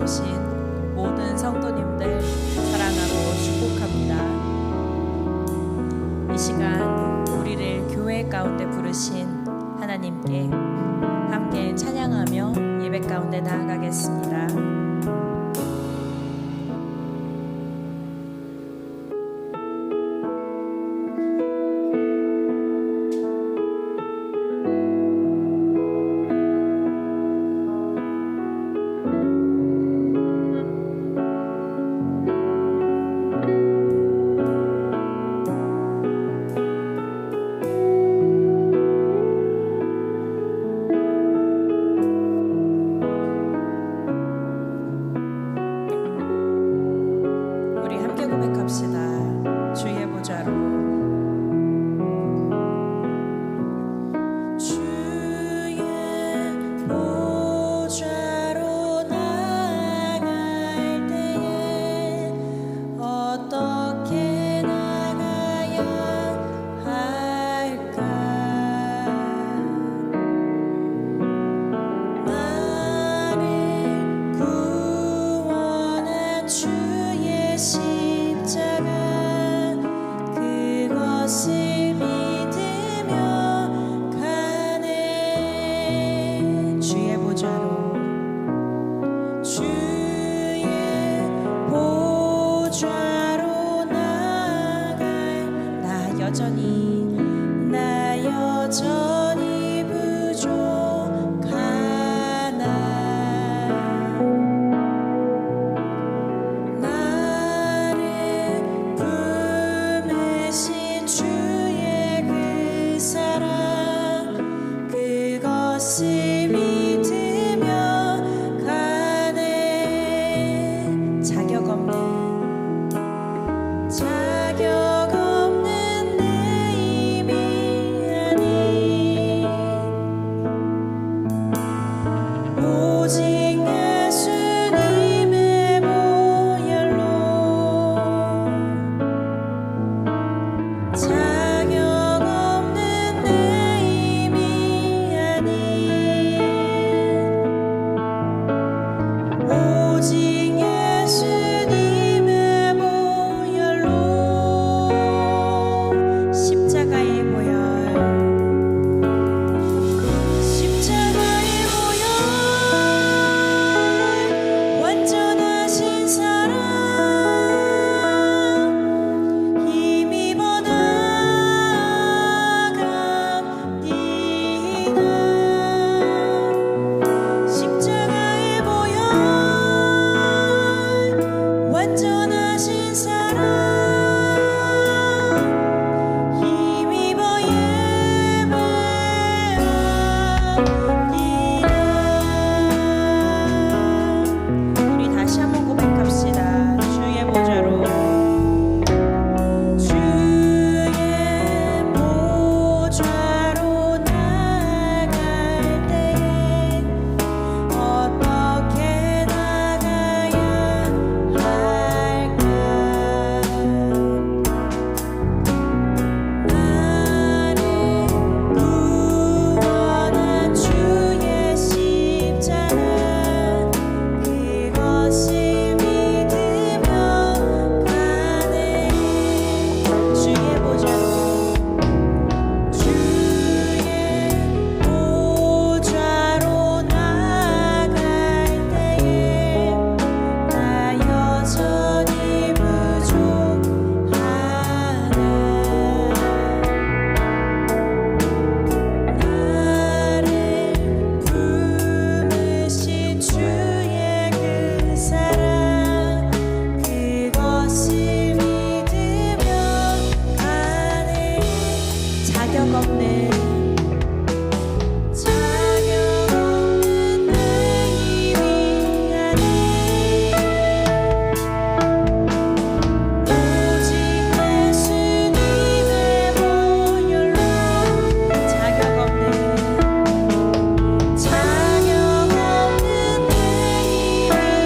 오신 모든 성도님들 사랑하고 축복합니다. 이 시간 우리를 교회 가운데 부르신 하나님께 함께 찬양하며 예배 가운데 나아가겠습니다. 주의 보좌로 나아갈 때에 어떻게 나가야 할까? 나를 구원한 주의 십자가 그것을 믿으며 가네. 주의 보좌로 나아갈 나 여전히 부족하나. 나를 품으신 주의 그 사랑 그것을 믿으며 가네. 자격 없는 내 힘이 아닌 오직 예수님의 보혈로 자격 없는 내 힘이 아닌 오직 예수님의 보혈로 십자가의 보혈 완전하신 사랑 힘입어 나아갑니다. 십자가의 보혈 완전하신 사랑 힘입어 예배합니다. 우리 다시 한번 고백합시다. 주의 보좌로 나아갈 때에 어떻게 나가야 할까? 나를 구원한 주의 십자가 그것을 믿으며 가네. 주의 보좌로 나아갈 때에 나 여전히 부족하나. 나를 품으신 주의 그 사랑 그것을 믿으며 가네. 자격 없는 내 힘이 아닌 오직 예수님의 보혈로 자격 없는 내 힘이 아닌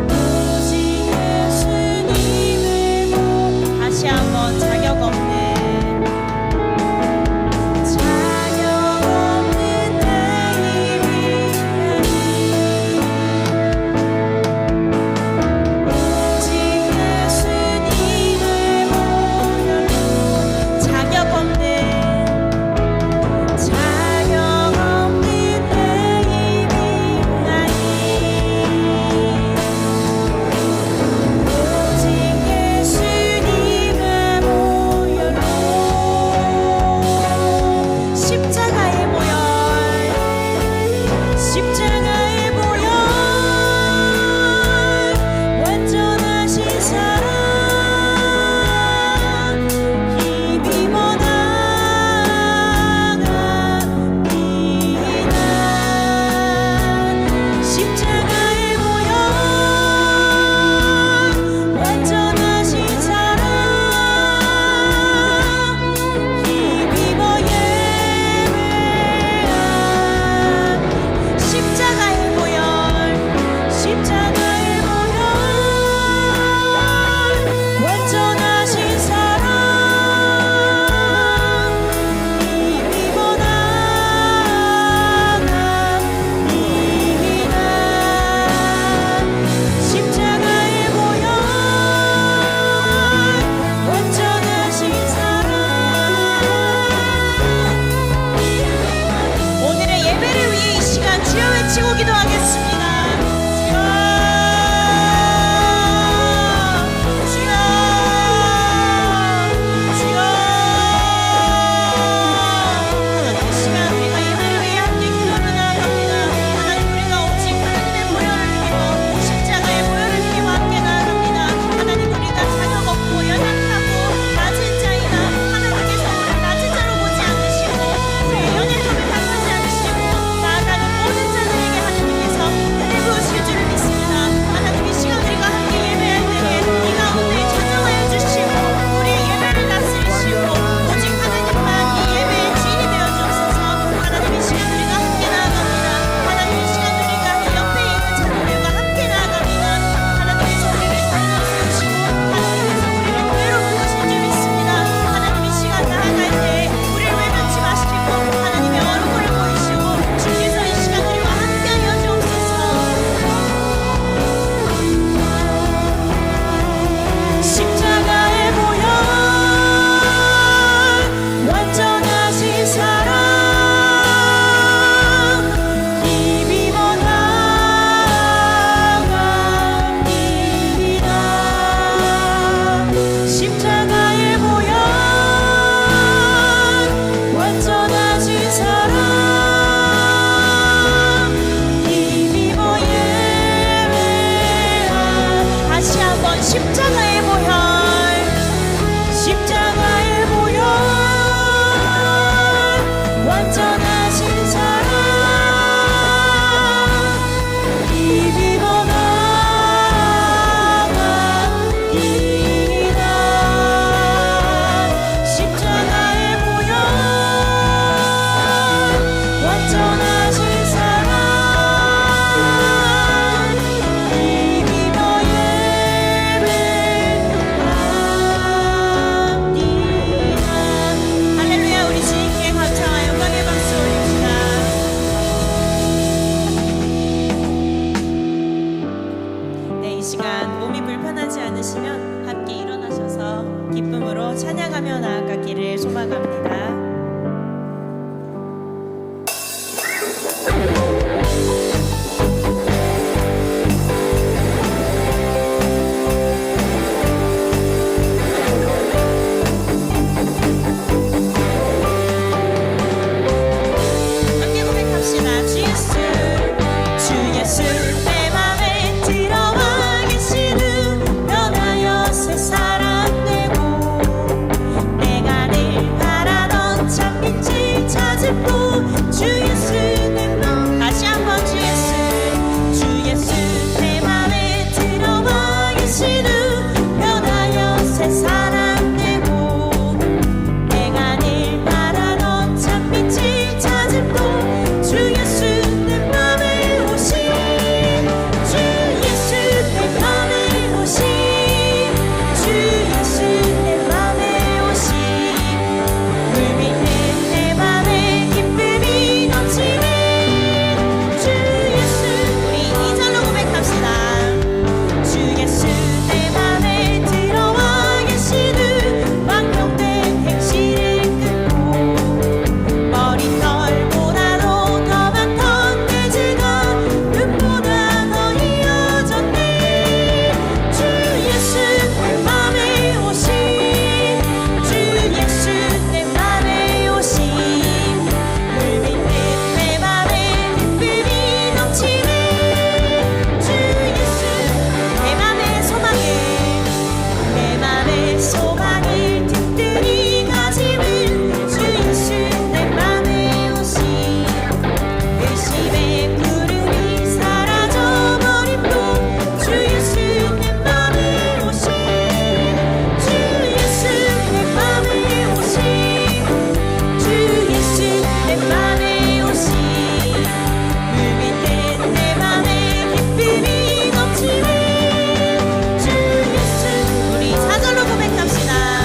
오직 예수님의 다시 한번 찬양하며 나아가기를 소망합니다. 함께 고백합시다. 주 예수, 주 예수 내 맘에 들어와 계시는 변하여 새 사람 되고 내가 늘 바라던 참빛을 찾을 뿐 주 예수 내 맘. 다시 한번 주 예수, 주 예수 내 맘에 들어와 계시는 변하여 새 사람 되고 내가 늘 바라던 참빛을 찾을 뿐 주 예수 내 맘에 오신 주 예수 내 맘에 오신 주 예수 내 맘에 오신 물 믿는 내 맘에 기쁨이 넘치는 주 예수. 우리 이절로 고백합시다. 주 예수 내 맘에 들어와 계시는 완벽된 행실을 끊고 머리털보다도 더 많던 내 죄가 눈보다 더 이어졌네. 주 예수 내 맘에 오신 주 예수 내 맘에 오신 물 믿는 내 맘에 기쁨이 넘치는 주 예수. 내 맘의 소망을 내 맘의 소망을 든든히 가지는 주 예수 내 맘에 오신 의심의 구름이 사라져버린 뿐 주 예수 내 맘에 오신 주 예수 내 맘에 오신 주 예수 내 맘에 오신 물 믿는 내 맘에 기쁨이 넘치는 주 예수. 우리 사절로 고백합시다.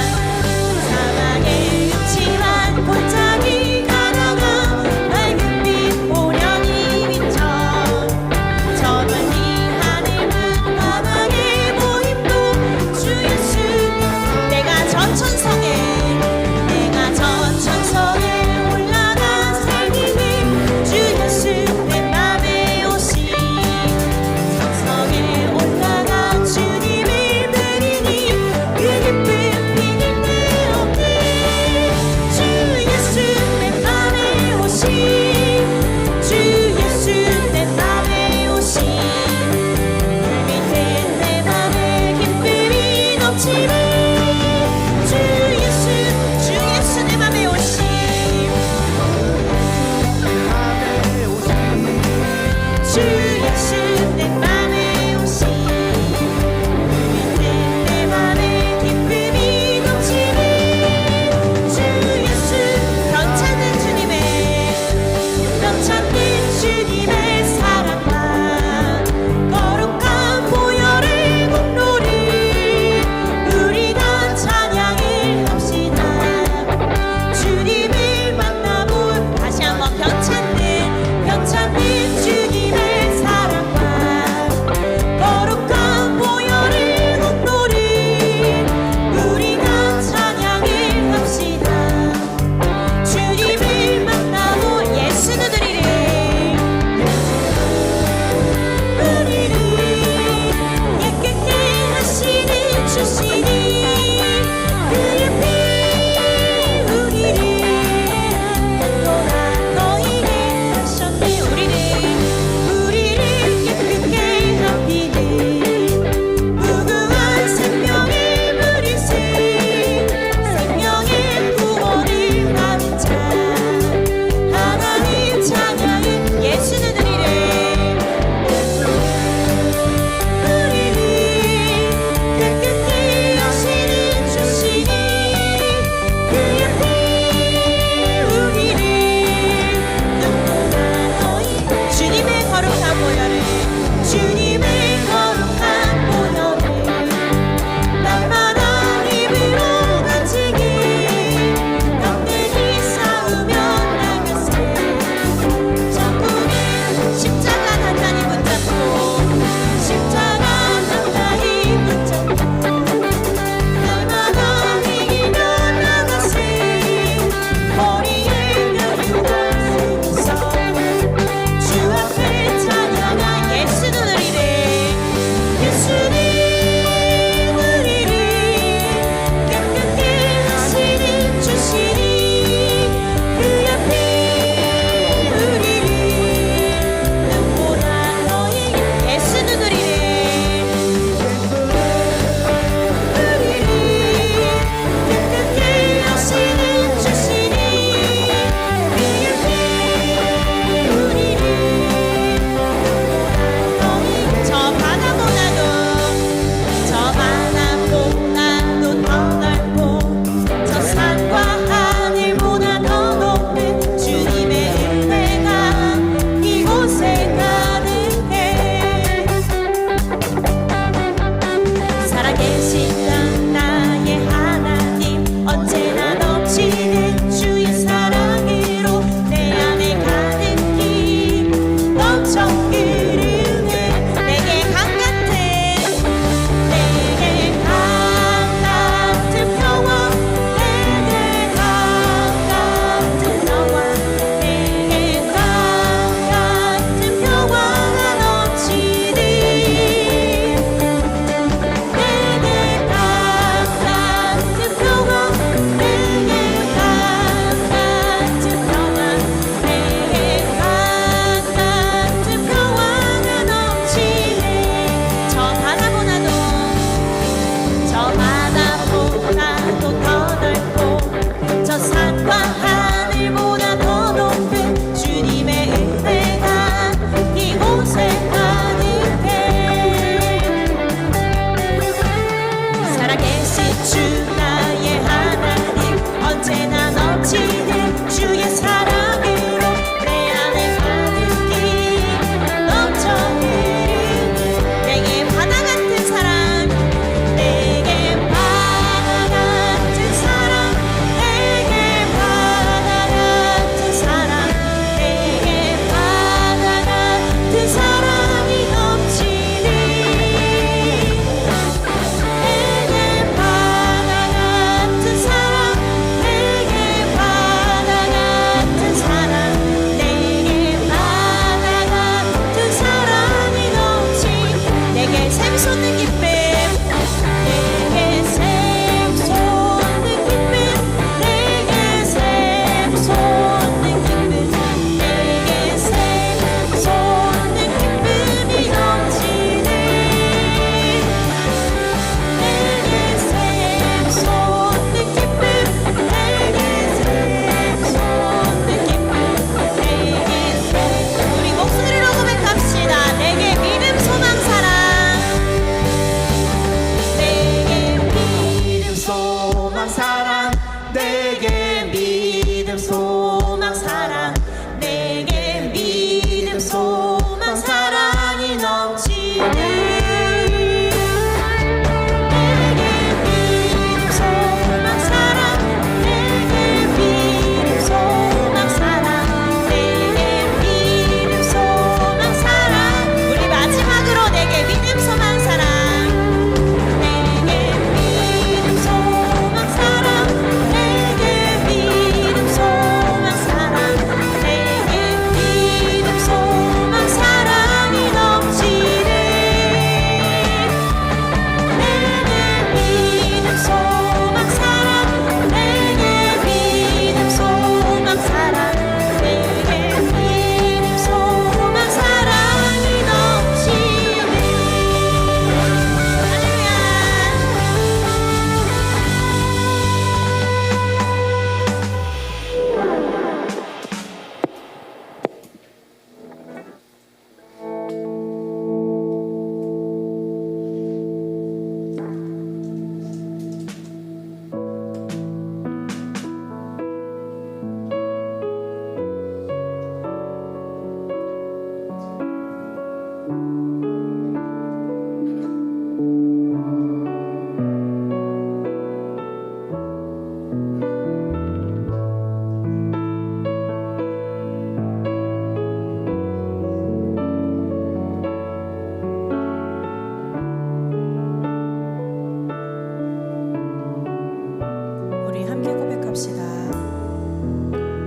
소망 사랑 내게 믿음 소망 사랑 내게 믿음 소망 사랑이 넘치네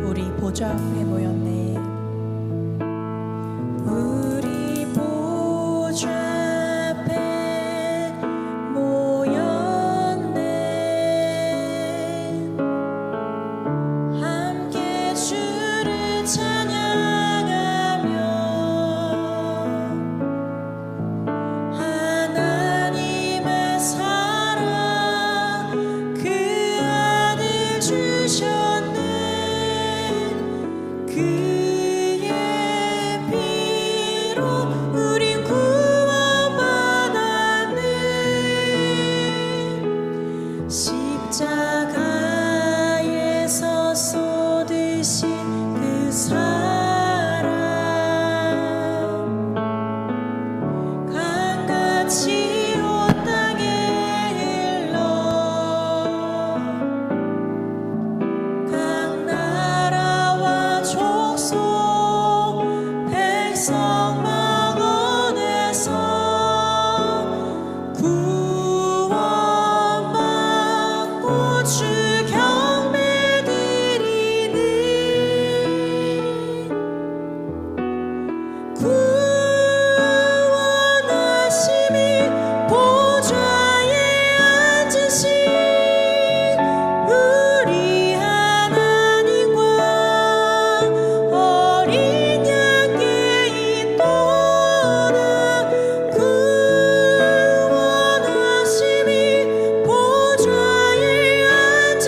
우리 보좌 앞에 모였네. 우리 보좌 앞에 모였네. 함께 주를 찬양하며 하나님의 사랑 그 아들 주셨네. 그의 피로 우린 구원받았네. 십자가에서 쏟으신 그 사랑 강같이 온 땅에 흘러 각 나라와 족속 백성 막원에서 구원받고 주 경배 드리는 구원하심이 보좌에 앉으신 우리 하나님과 어린 양께 있도다. 구원하심이 보좌에 앉으신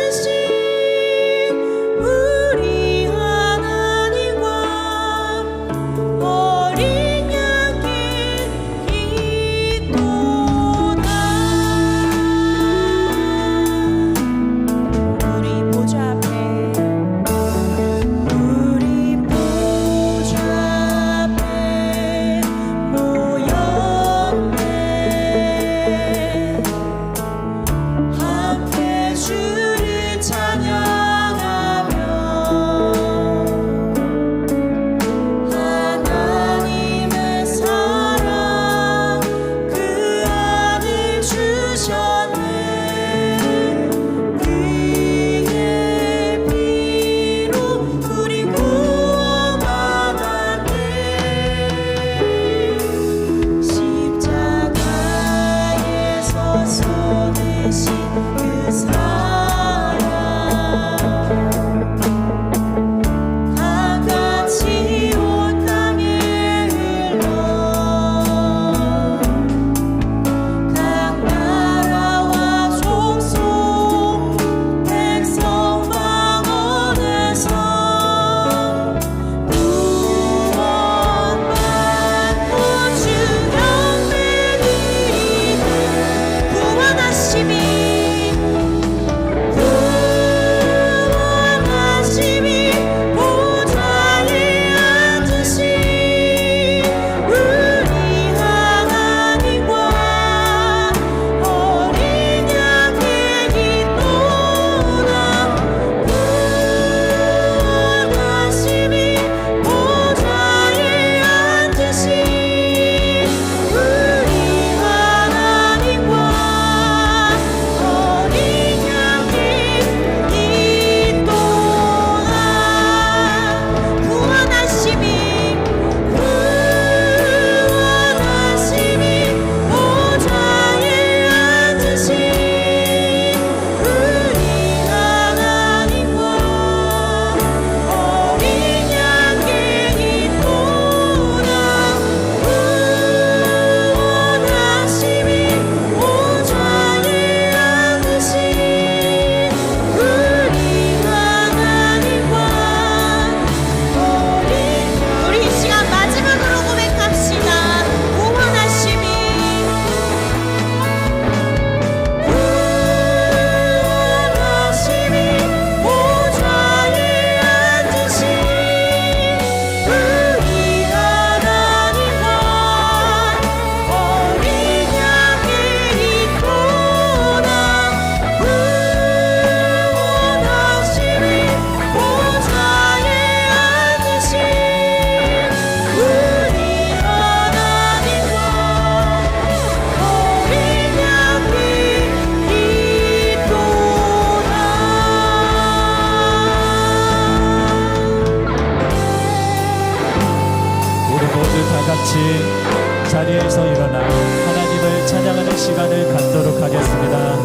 자리에서 일어나 하나님을 찬양하는 시간을 갖도록 하겠습니다.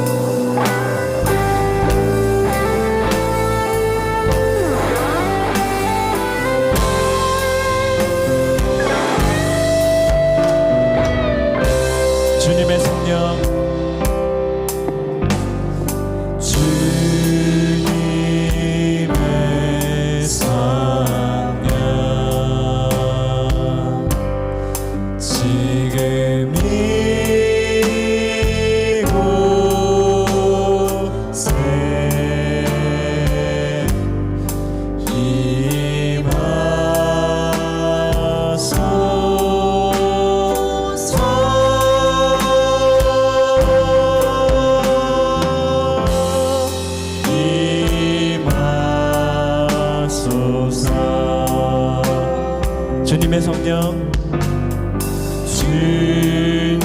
주님의 성령, 주님의 성령, 지금 이곳에 주님의 성령, 주님의 성령, 지금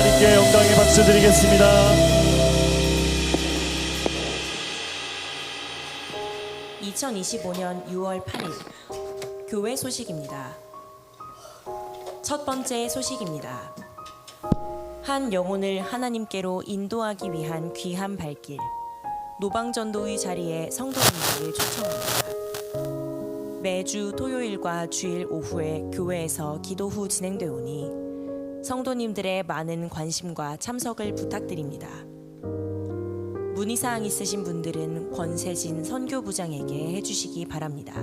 이곳에 영광의 박수 드리겠습니다. (2025년 6월 8일) 교회 소식입니다. 첫 번째 소식입니다. 한 영혼을 하나님께로 인도하기 위한 귀한 발길, 노방전도의 자리에 성도님들을 초청합니다. 매주 토요일과 주일 오후에 교회에서 기도 후 진행되오니 성도님들의 많은 관심과 참석을 부탁드립니다. 문의사항 있으신 분들은 권세진 선교부장에게 해주시기 바랍니다.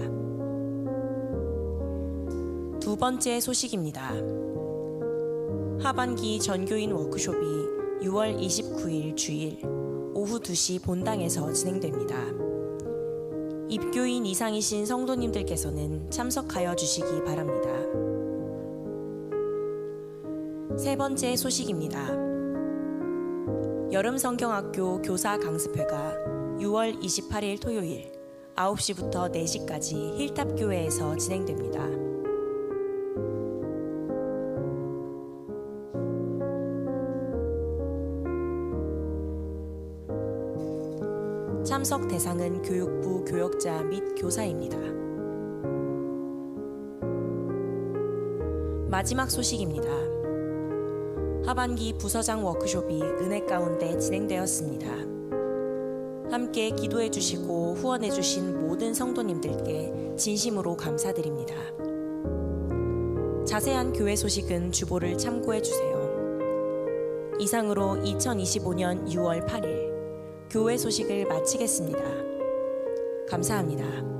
두 번째 소식입니다. 하반기 전교인 워크숍이 6월 29일 주일 오후 2시 본당에서 진행됩니다. 입교인 이상이신 성도님들께서는 참석하여 주시기 바랍니다. 세 번째 소식입니다. 여름성경학교 교사 강습회가 6월 28일 토요일 9시부터 4시까지 힐탑교회에서 진행됩니다. 참석 대상은 교육부 교역자 및 교사입니다. 마지막 소식입니다. 하반기 부서장 워크숍이 은혜 가운데 진행되었습니다. 함께 기도해 주시고 후원해 주신 모든 성도님들께 진심으로 감사드립니다. 자세한 교회 소식은 주보를 참고해 주세요. 이상으로 2025년 6월 8일 교회 소식을 마치겠습니다. 감사합니다.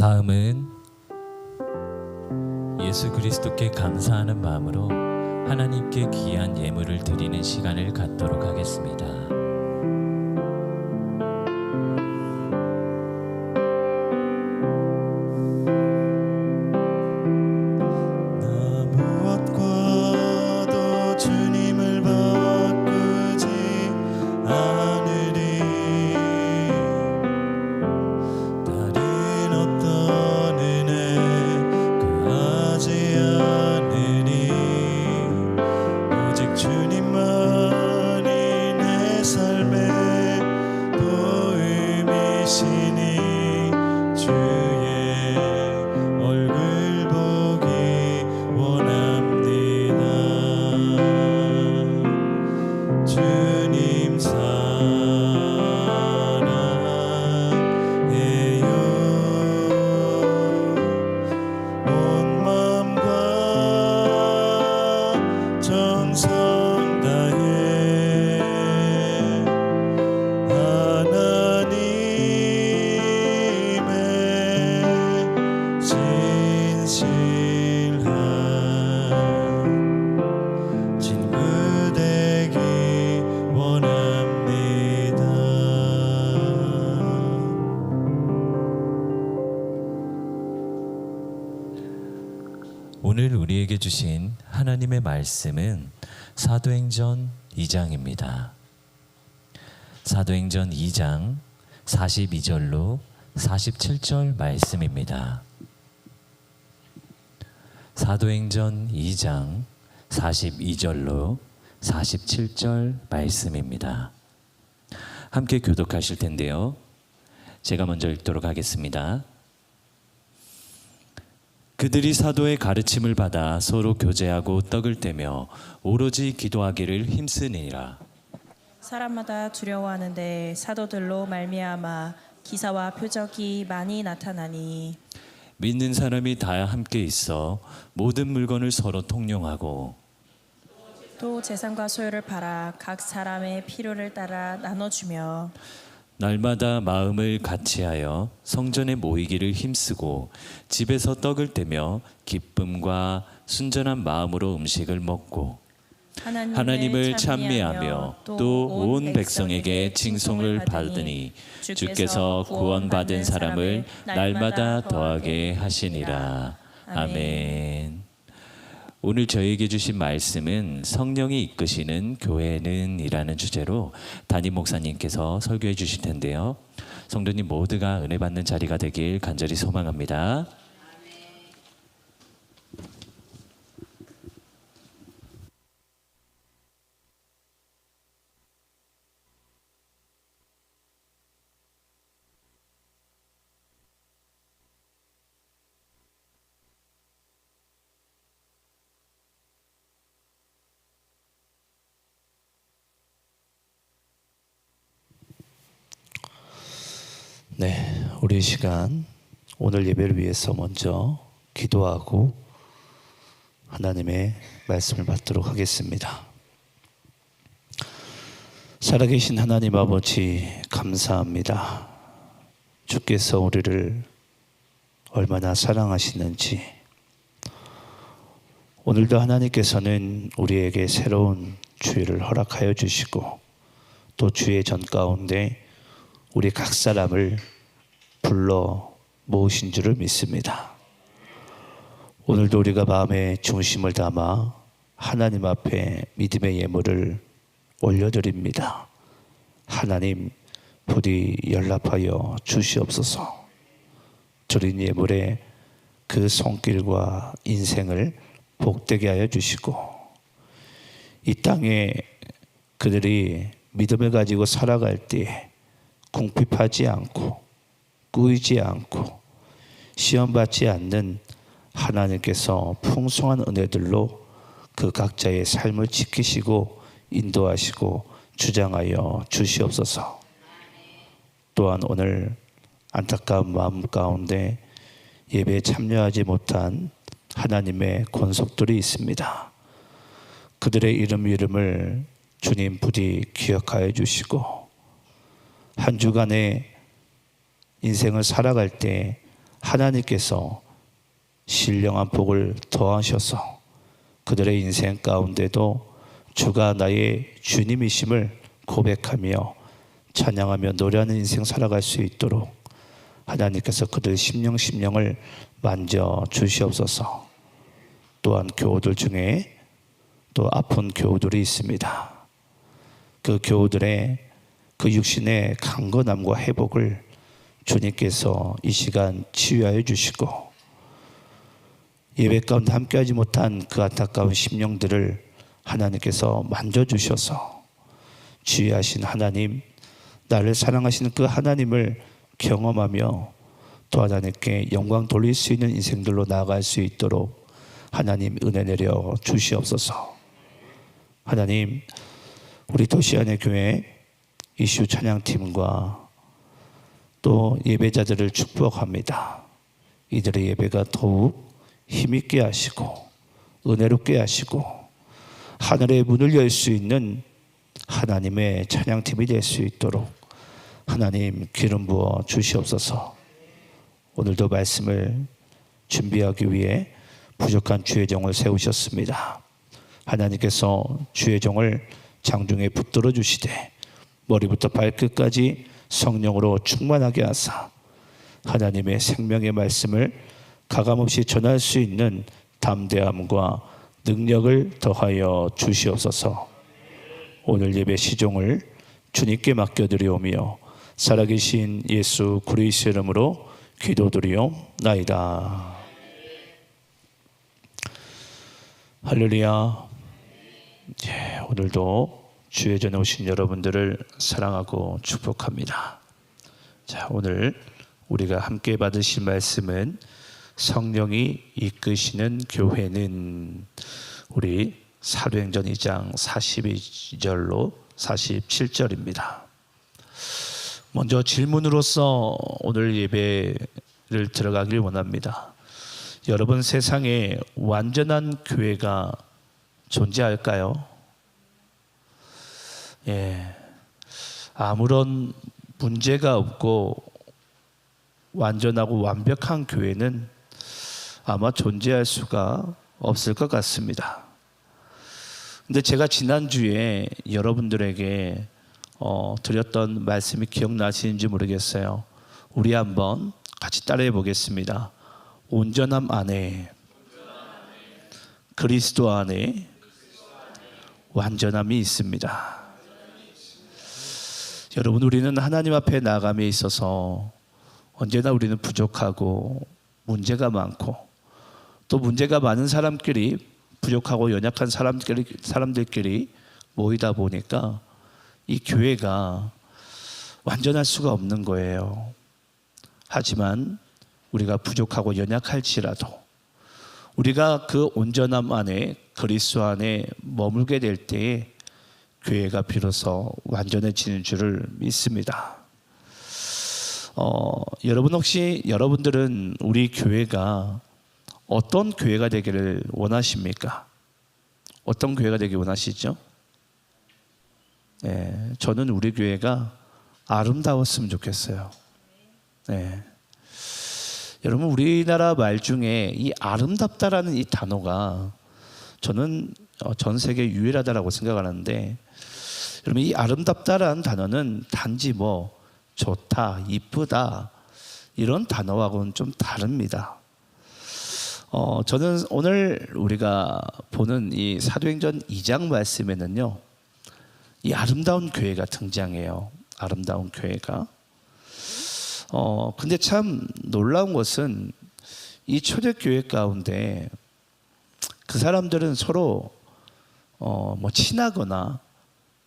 다음은 예수 그리스도께 감사하는 마음으로 하나님께 귀한 예물을 드리는 시간을 갖도록 하겠습니다. 무엇과도 주님을 바꾸지 않으리. 다른 어떤 은혜 구하지 않으리. 오직 주님만이 내 삶의 도움이시니 주의 얼굴 보기 원합니다. 주님 사랑해요. 온 마음과 정성 다해 하나님의 진실한 친구 되기 원합니다. 오늘 우리에게 주신 하나님의 말씀은 사도행전 2장입니다. 사도행전 2장 42절로 47절 말씀입니다. 사도행전 2장 42절로 47절 말씀입니다. 함께 교독하실 텐데요. 제가 먼저 읽도록 하겠습니다. 그들이 사도의 가르침을 받아 서로 교제하고 떡을 떼며 오로지 기도하기를 힘쓰니라. 사람마다 두려워하는데 사도들로 말미암아 기사와 표적이 많이 나타나니 믿는 사람이 다 함께 있어 모든 물건을 서로 통용하고 또 재산과 소유를 팔아 각 사람의 필요를 따라 나눠주며 날마다 마음을 같이하여 성전에 모이기를 힘쓰고 집에서 떡을 떼며 기쁨과 순전한 마음으로 음식을 먹고 하나님을 찬미하며 또 온 백성에게 칭송을 받으니 주께서 구원받은 사람을 날마다 더하게 하시니라. 아멘. 오늘 저에게 주신 말씀은 성령이 이끄시는 교회는 이라는 주제로 담임 목사님께서 설교해 주실 텐데요. 성도님 모두가 은혜 받는 자리가 되길 간절히 소망합니다. 네, 우리 시간 오늘 예배를 위해서 먼저 기도하고 하나님의 말씀을 받도록 하겠습니다. 살아계신 하나님 아버지 감사합니다. 주께서 우리를 얼마나 사랑하시는지, 오늘도 하나님께서는 우리에게 새로운 주일을 허락하여 주시고 또 주의 전 가운데 우리 각 사람을 불러 모으신 줄을 믿습니다. 오늘도 우리가 마음의 중심을 담아 하나님 앞에 믿음의 예물을 올려드립니다. 하나님 부디 연락하여 주시옵소서. 드린 예물에 그 손길과 인생을 복되게 하여 주시고 이 땅에 그들이 믿음을 가지고 살아갈 때 궁핍하지 않고 꾸이지 않고 시험받지 않는 하나님께서 풍성한 은혜들로 그 각자의 삶을 지키시고 인도하시고 주장하여 주시옵소서. 또한 오늘 안타까운 마음 가운데 예배에 참여하지 못한 하나님의 권속들이 있습니다. 그들의 이름을 주님 부디 기억하여 주시고 한 주간의 인생을 살아갈 때 하나님께서 신령한 복을 더하셔서 그들의 인생 가운데도 주가 나의 주님이심을 고백하며 찬양하며 노래하는 인생 살아갈 수 있도록 하나님께서 그들 심령을 만져 주시옵소서. 또한 교우들 중에 또 아픈 교우들이 있습니다. 그 교우들의 그 육신의 강건함과 회복을 주님께서 이 시간 치유하여 주시고 예배 가운데 함께하지 못한 그 안타까운 심령들을 하나님께서 만져주셔서 지혜하신 하나님, 나를 사랑하시는 그 하나님을 경험하며 또 하나님께 영광 돌릴 수 있는 인생들로 나아갈 수 있도록 하나님 은혜 내려 주시옵소서. 하나님, 우리 도시안의 교회 이슈 찬양팀과 또 예배자들을 축복합니다. 이들의 예배가 더욱 힘있게 하시고 은혜롭게 하시고 하늘의 문을 열 수 있는 하나님의 찬양팀이 될 수 있도록 하나님 기름 부어 주시옵소서. 오늘도 말씀을 준비하기 위해 부족한 주의 종을 세우셨습니다. 하나님께서 주의 종을 장중에 붙들어 주시되 머리부터 발끝까지 성령으로 충만하게 하사 하나님의 생명의 말씀을 가감없이 전할 수 있는 담대함과 능력을 더하여 주시옵소서. 오늘 예배 시종을 주님께 맡겨드리오며 살아계신 예수 그리스도의 이름으로 기도드리옵나이다. 할렐루야. 오늘도 주의 전에 오신 여러분들을 사랑하고 축복합니다. 자, 오늘 우리가 함께 받으실 말씀은 성령이 이끄시는 교회는, 우리 사도행전 2장 42절로 47절입니다. 먼저 질문으로서 오늘 예배를 들어가길 원합니다. 여러분, 세상에 완전한 교회가 존재할까요? 아무런 문제가 없고 완전하고 완벽한 교회는 아마 존재할 수가 없을 것 같습니다. 근데 제가 지난주에 여러분들에게 드렸던 말씀이 기억나시는지 모르겠어요. 우리 한번 같이 따라해 보겠습니다. 온전함 안에, 그리스도 안에 완전함이 있습니다. 여러분, 우리는 하나님 앞에 나아감에 있어서 언제나 우리는 부족하고 문제가 많고, 또 문제가 많은 사람끼리, 부족하고 연약한 사람들끼리 모이다 보니까 이 교회가 완전할 수가 없는 거예요. 하지만 우리가 부족하고 연약할지라도 우리가 그 온전함 안에, 그리스도 안에 머물게 될 때에 교회가 비로소 완전해지는 줄을 믿습니다. 여러분, 혹시 여러분들은 우리 교회가 어떤 교회가 되기를 원하십니까? 어떤 교회가 되길 원하시죠? 저는 우리 교회가 아름다웠으면 좋겠어요. 여러분, 우리나라 말 중에 이 아름답다라는 이 단어가 저는 전 세계 유일하다라고 생각하는데, 여러분, 이 아름답다라는 단어는 단지 뭐 좋다, 이쁘다 이런 단어하고는 좀 다릅니다. 저는 오늘 우리가 보는 이 사도행전 2장 말씀에는요, 이 아름다운 교회가 등장해요. 아름다운 교회가. 근데 참 놀라운 것은 이 초대교회 가운데 그 사람들은 서로 뭐 친하거나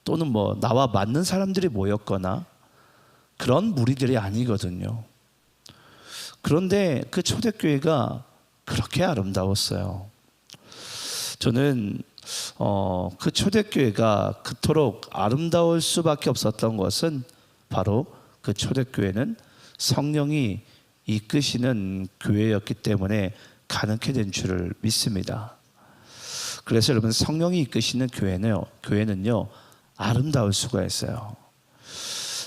또는 뭐 나와 맞는 사람들이 모였거나 그런 무리들이 아니거든요. 그런데 그 초대교회가 그렇게 아름다웠어요. 저는 그 초대교회가 그토록 아름다울 수밖에 없었던 것은 바로 그 초대교회는 성령이 이끄시는 교회였기 때문에 가능하게 된 줄을 믿습니다. 그래서 여러분, 성령이 이끄시는 교회는요 아름다울 수가 있어요.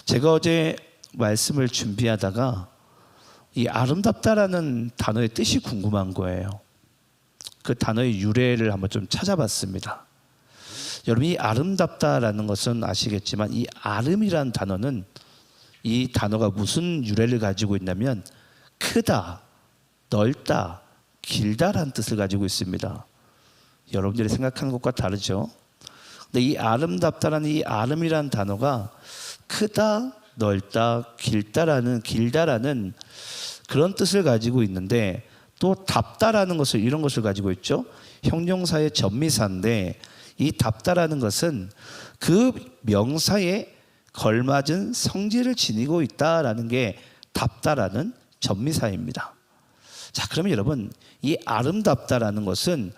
제가 어제 말씀을 준비하다가 이 아름답다라는 단어의 뜻이 궁금한 거예요. 그 단어의 유래를 한번 좀 찾아봤습니다. 여러분, 이 아름답다라는 것은 아시겠지만 이 아름이라는 단어는, 이 단어가 무슨 유래를 가지고 있냐면 크다, 넓다, 길다라는 뜻을 가지고 있습니다. 여러분들이 생각하는 것과 다르죠? 근데 이 아름답다라는 이 아름이라는 단어가 크다, 넓다, 길다라는 그런 뜻을 가지고 있는데, 또 답다라는 것을, 이런 것을 가지고 있죠. 형용사의 전미사인데 이 답다라는 것은 그 명사에 걸맞은 성질을 지니고 있다라는 게 답다라는 전미사입니다. 자, 그러면 여러분, 이 아름답다라는 것은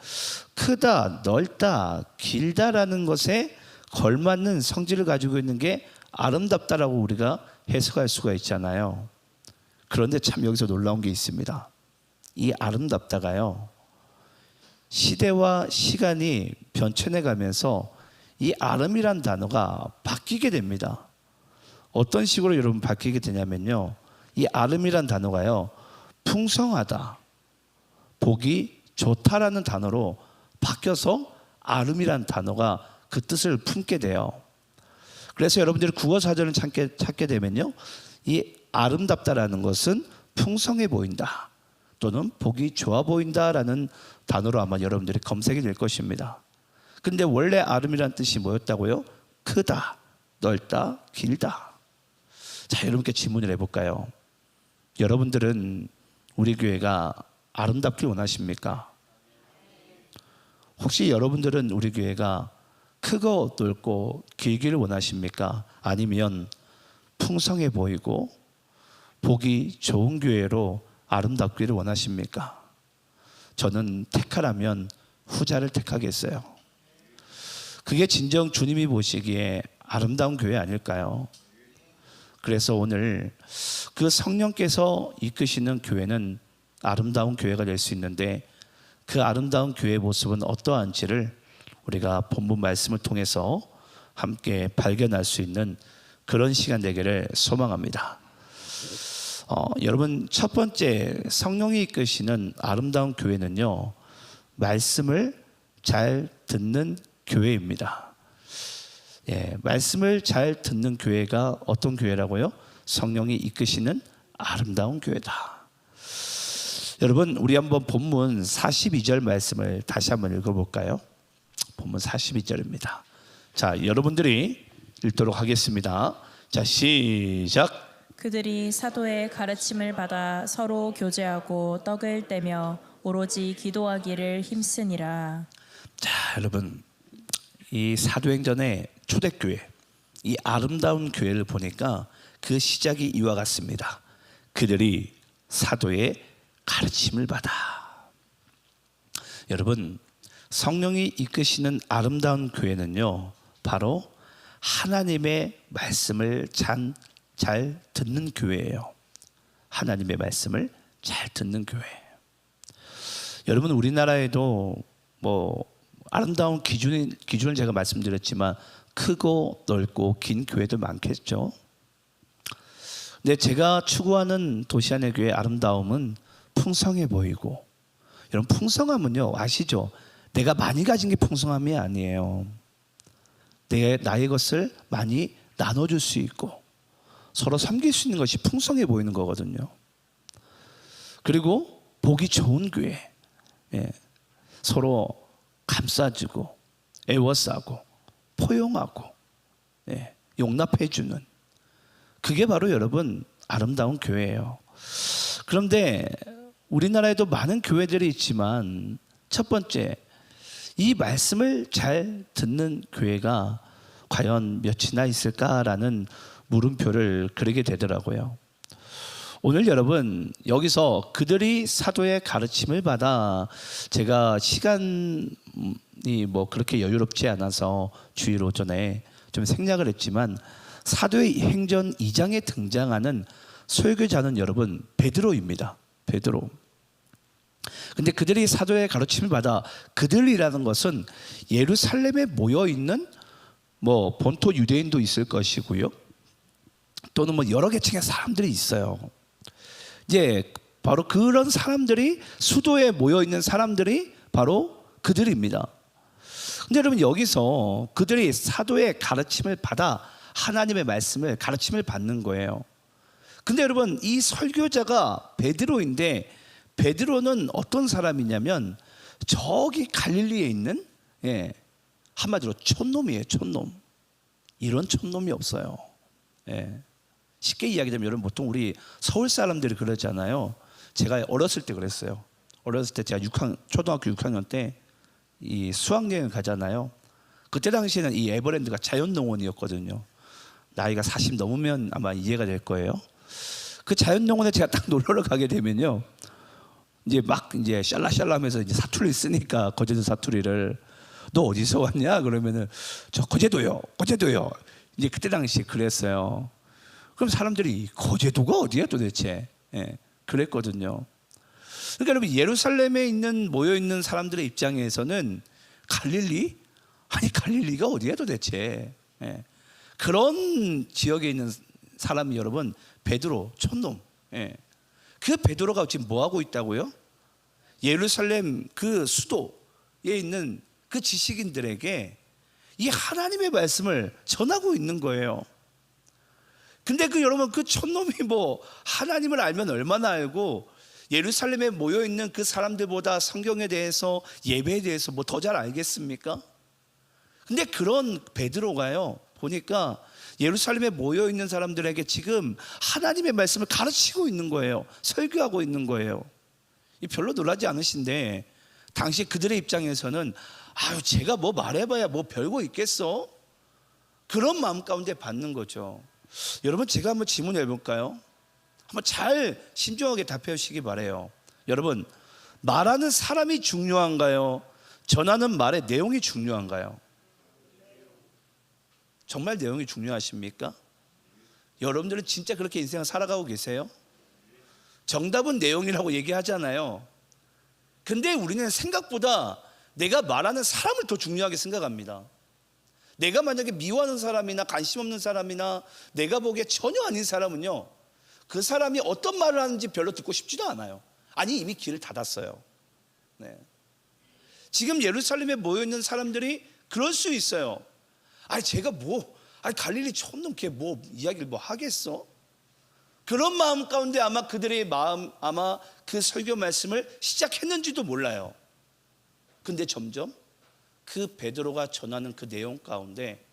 크다, 넓다, 길다라는 것에 걸맞는 성질을 가지고 있는 게 아름답다라고 우리가 해석할 수가 있잖아요. 그런데 참 여기서 놀라운 게 있습니다. 이 아름답다가요, 시대와 시간이 변천해 가면서 이 아름이란 단어가 바뀌게 됩니다. 어떤 식으로 여러분 바뀌게 되냐면요, 이 아름이란 단어가요, 풍성하다, 보기 좋다라는 단어로 바뀌어서 아름이란 단어가 그 뜻을 품게 돼요. 그래서 여러분들이 국어 사전을 찾게 되면요, 이 아름답다라는 것은 풍성해 보인다 또는 보기 좋아 보인다라는 단어로 아마 여러분들이 검색이 될 것입니다. 근데 원래 아름이란 뜻이 뭐였다고요? 크다, 넓다, 길다. 자, 여러분께 질문을 해볼까요? 여러분들은 우리 교회가 아름답길 원하십니까? 혹시 여러분들은 우리 교회가 크고 넓고 길기를 원하십니까? 아니면 풍성해 보이고 보기 좋은 교회로 아름답기를 원하십니까? 저는 택하라면 후자를 택하겠어요. 그게 진정 주님이 보시기에 아름다운 교회 아닐까요? 그래서 오늘 그 성령께서 이끄시는 교회는 아름다운 교회가 될 수 있는데, 그 아름다운 교회의 모습은 어떠한지를 우리가 본문 말씀을 통해서 함께 발견할 수 있는 그런 시간 되기를 소망합니다. 여러분, 첫 번째 성령이 이끄시는 아름다운 교회는요, 말씀을 잘 듣는 교회입니다. 예, 말씀을 잘 듣는 교회가 어떤 교회라고요? 성령이 이끄시는 아름다운 교회다. 여러분, 우리 한번 본문 42절 말씀을 다시 한번 읽어볼까요? 본문 42절입니다. 자, 여러분들이 읽도록 하겠습니다. 자, 시작. 그들이 사도의 가르침을 받아 서로 교제하고 떡을 떼며 오로지 기도하기를 힘쓰니라. 자, 여러분, 이 사도행전의 초대교회, 이 아름다운 교회를 보니까 그 시작이 이와 같습니다. 그들이 사도의 가르침을 받아. 여러분, 성령이 이끄시는 아름다운 교회는요, 바로 하나님의 말씀을 잘 듣는 교회예요. 하나님의 말씀을 잘 듣는 교회. 여러분, 우리나라에도 뭐 아름다운 기준을 제가 말씀드렸지만 크고 넓고 긴 교회도 많겠죠. 근데 제가 추구하는 도시 안의 교회의 아름다움은 풍성해 보이고, 여러분, 풍성함은요, 아시죠? 내가 많이 가진 게 풍성함이 아니에요. 나의 것을 많이 나눠줄 수 있고 서로 섬길 수 있는 것이 풍성해 보이는 거거든요. 그리고 보기 좋은 교회, 예, 서로 감싸주고 애워싸고 포용하고, 예, 용납해주는, 그게 바로 여러분 아름다운 교회예요. 그런데 우리나라에도 많은 교회들이 있지만, 첫 번째, 이 말씀을 잘 듣는 교회가 과연 몇이나 있을까라는 물음표를 그리게 되더라고요. 오늘 여러분, 여기서 그들이 사도의 가르침을 받아, 제가 시간이 뭐 그렇게 여유롭지 않아서 주일 오전에 좀 생략을 했지만, 사도의 행전 2장에 등장하는 설교자는 여러분 베드로입니다. 베드로. 근데 그들이 사도의 가르침을 받아, 그들이라는 것은 예루살렘에 모여 있는 뭐 본토 유대인도 있을 것이고요, 또는 뭐 여러 계층의 사람들이 있어요. 이제 바로 그런 사람들이 수도에 모여 있는 사람들이 바로 그들입니다. 근데 여러분 여기서 그들이 사도의 가르침을 받아 하나님의 말씀을 가르침을 받는 거예요. 근데 여러분 이 설교자가 베드로인데 베드로는 어떤 사람이냐면 저기 갈릴리에 있는 한마디로 촌놈이에요. 촌놈. 이런 촌놈이 없어요. 쉽게 이야기하면 여러분 보통 우리 서울 사람들이 그러잖아요. 제가 어렸을 때 그랬어요. 어렸을 때 제가 초등학교 6학년 때 이 수학여행 가잖아요. 그때 당시에는 이 에버랜드가 자연농원이었거든요. 나이가 40 넘으면 아마 이해가 될 거예요. 그 자연농원에 제가 딱 놀러 가게 되면요, 이제 막 이제 샬라샬라하면서 이제 사투리 쓰니까 거제도 사투리를 너 어디서 왔냐 그러면은 저 거제도요. 이제 그때 당시 그랬어요. 그럼 사람들이 거제도가 어디야 도대체? 그랬거든요. 그러니까 여러분 예루살렘에 모여 있는 사람들의 입장에서는 갈릴리? 아니 갈릴리가 어디야 도대체? 그런 지역에 있는 사람이 여러분 베드로 촌놈. 그 베드로가 지금 뭐 하고 있다고요? 예루살렘 그 수도에 있는 그 지식인들에게 이 하나님의 말씀을 전하고 있는 거예요. 근데 여러분 그 촌놈이 뭐 하나님을 알면 얼마나 알고 예루살렘에 모여 있는 그 사람들보다 성경에 대해서 예배에 대해서 뭐 더 잘 알겠습니까? 근데 그런 베드로가요 보니까 예루살렘에 모여 있는 사람들에게 지금 하나님의 말씀을 가르치고 있는 거예요. 설교하고 있는 거예요. 별로 놀라지 않으신데 당시 그들의 입장에서는 아유 제가 뭐 말해봐야 뭐 별거 있겠어? 그런 마음 가운데 받는 거죠. 여러분 제가 한번 질문해 볼까요? 한번 잘 신중하게 답해 주시기 바라요. 여러분 말하는 사람이 중요한가요? 전하는 말의 내용이 중요한가요? 정말 내용이 중요하십니까? 여러분들은 진짜 그렇게 인생을 살아가고 계세요? 정답은 내용이라고 얘기하잖아요. 근데 우리는 생각보다 내가 말하는 사람을 더 중요하게 생각합니다. 내가 만약에 미워하는 사람이나 관심 없는 사람이나 내가 보기에 전혀 아닌 사람은요, 그 사람이 어떤 말을 하는지 별로 듣고 싶지도 않아요. 아니 이미 길을 닫았어요. 지금 예루살렘에 모여있는 사람들이 그럴 수 있어요. 아니 제가 갈릴리 촌놈 걔 뭐 이야기를 뭐 하겠어? 그런 마음 가운데 아마 그들의 마음 아마 그 설교 말씀을 시작했는지도 몰라요. 근데 점점 그 베드로가 전하는 그 내용 가운데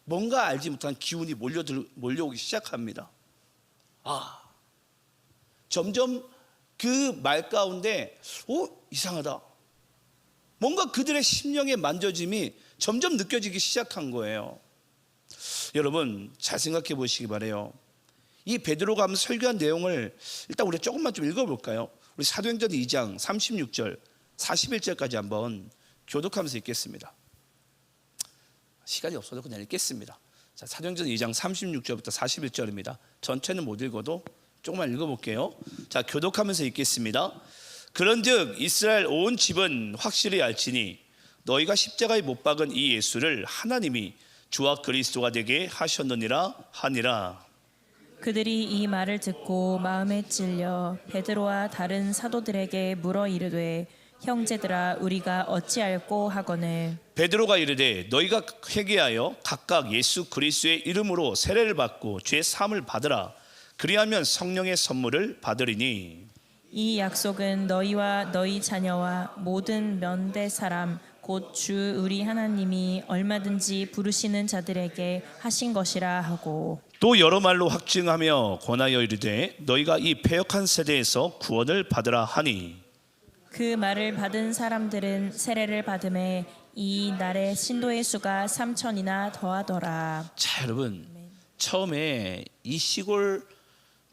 뭔가 알지 못한 기운이 몰려오기 시작합니다. 점점 그 말 가운데 이상하다. 뭔가 그들의 심령의 만져짐이 점점 느껴지기 시작한 거예요. 여러분 잘 생각해 보시기 바라요. 이 베드로가 한번 설교한 내용을 일단 우리 조금만 좀 읽어볼까요? 우리 사도행전 2장 36절 41절까지 한번 교독하면서 읽겠습니다. 시간이 없어서 그냥 읽겠습니다. 자, 사도행전 2장 36절부터 41절입니다. 전체는 못 읽어도 조금만 읽어볼게요. 자, 교독하면서 읽겠습니다. 그런즉 이스라엘 온 집은 확실히 알지니 너희가 십자가에 못 박은 이 예수를 하나님이 주와 그리스도가 되게 하셨느니라 하니라. 그들이 이 말을 듣고 마음에 찔려 베드로와 다른 사도들에게 물어 이르되 형제들아 우리가 어찌할꼬 하거늘 베드로가 이르되 너희가 회개하여 각각 예수 그리스도의 이름으로 세례를 받고 죄 사함을 받으라. 그리하면 성령의 선물을 받으리니 이 약속은 너희와 너희 자녀와 모든 면대 사람 곧 주 우리 하나님이 얼마든지 부르시는 자들에게 하신 것이라 하고 또 여러 말로 확증하며 권하여 이르되 너희가 이 패역한 세대에서 구원을 받으라 하니 그 말을 받은 사람들은 세례를 받음에 이 날에 신도의 수가 3,000이나 더하더라. 자 여러분 처음에 이 시골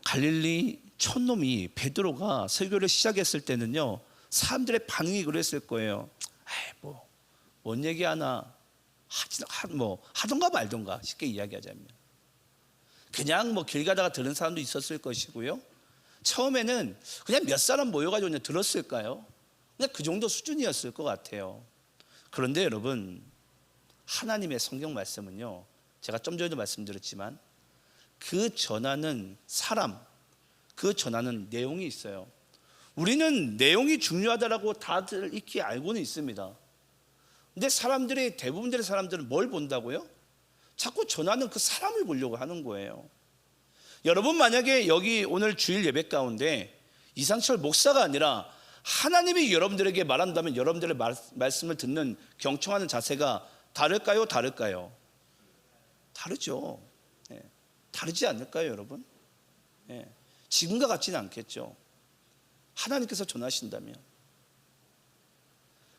갈릴리 촌놈이 베드로가 설교를 시작했을 때는요 사람들의 반응이 그랬을 거예요. 뭔 얘기하나 하던가 말던가 쉽게 이야기하자면 그냥 길 가다가 들은 사람도 있었을 것이고요. 처음에는 그냥 몇 사람 모여가지고 그냥 들었을까요? 그냥 그 정도 수준이었을 것 같아요. 그런데 여러분 하나님의 성경 말씀은요 제가 좀 전에도 말씀드렸지만 그 전하는 사람 그 전하는 내용이 있어요. 우리는 내용이 중요하다라고 다들 익히 알고는 있습니다. 근데 사람들이, 대부분의 사람들은 뭘 본다고요? 자꾸 전하는 그 사람을 보려고 하는 거예요. 여러분, 만약에 여기 오늘 주일 예배 가운데 이상철 목사가 아니라 하나님이 여러분들에게 말한다면 여러분들의 말씀을 듣는 경청하는 자세가 다를까요? 다를까요? 다르죠. 예. 다르지 않을까요, 여러분? 예. 지금과 같지는 않겠죠. 하나님께서 전하신다면.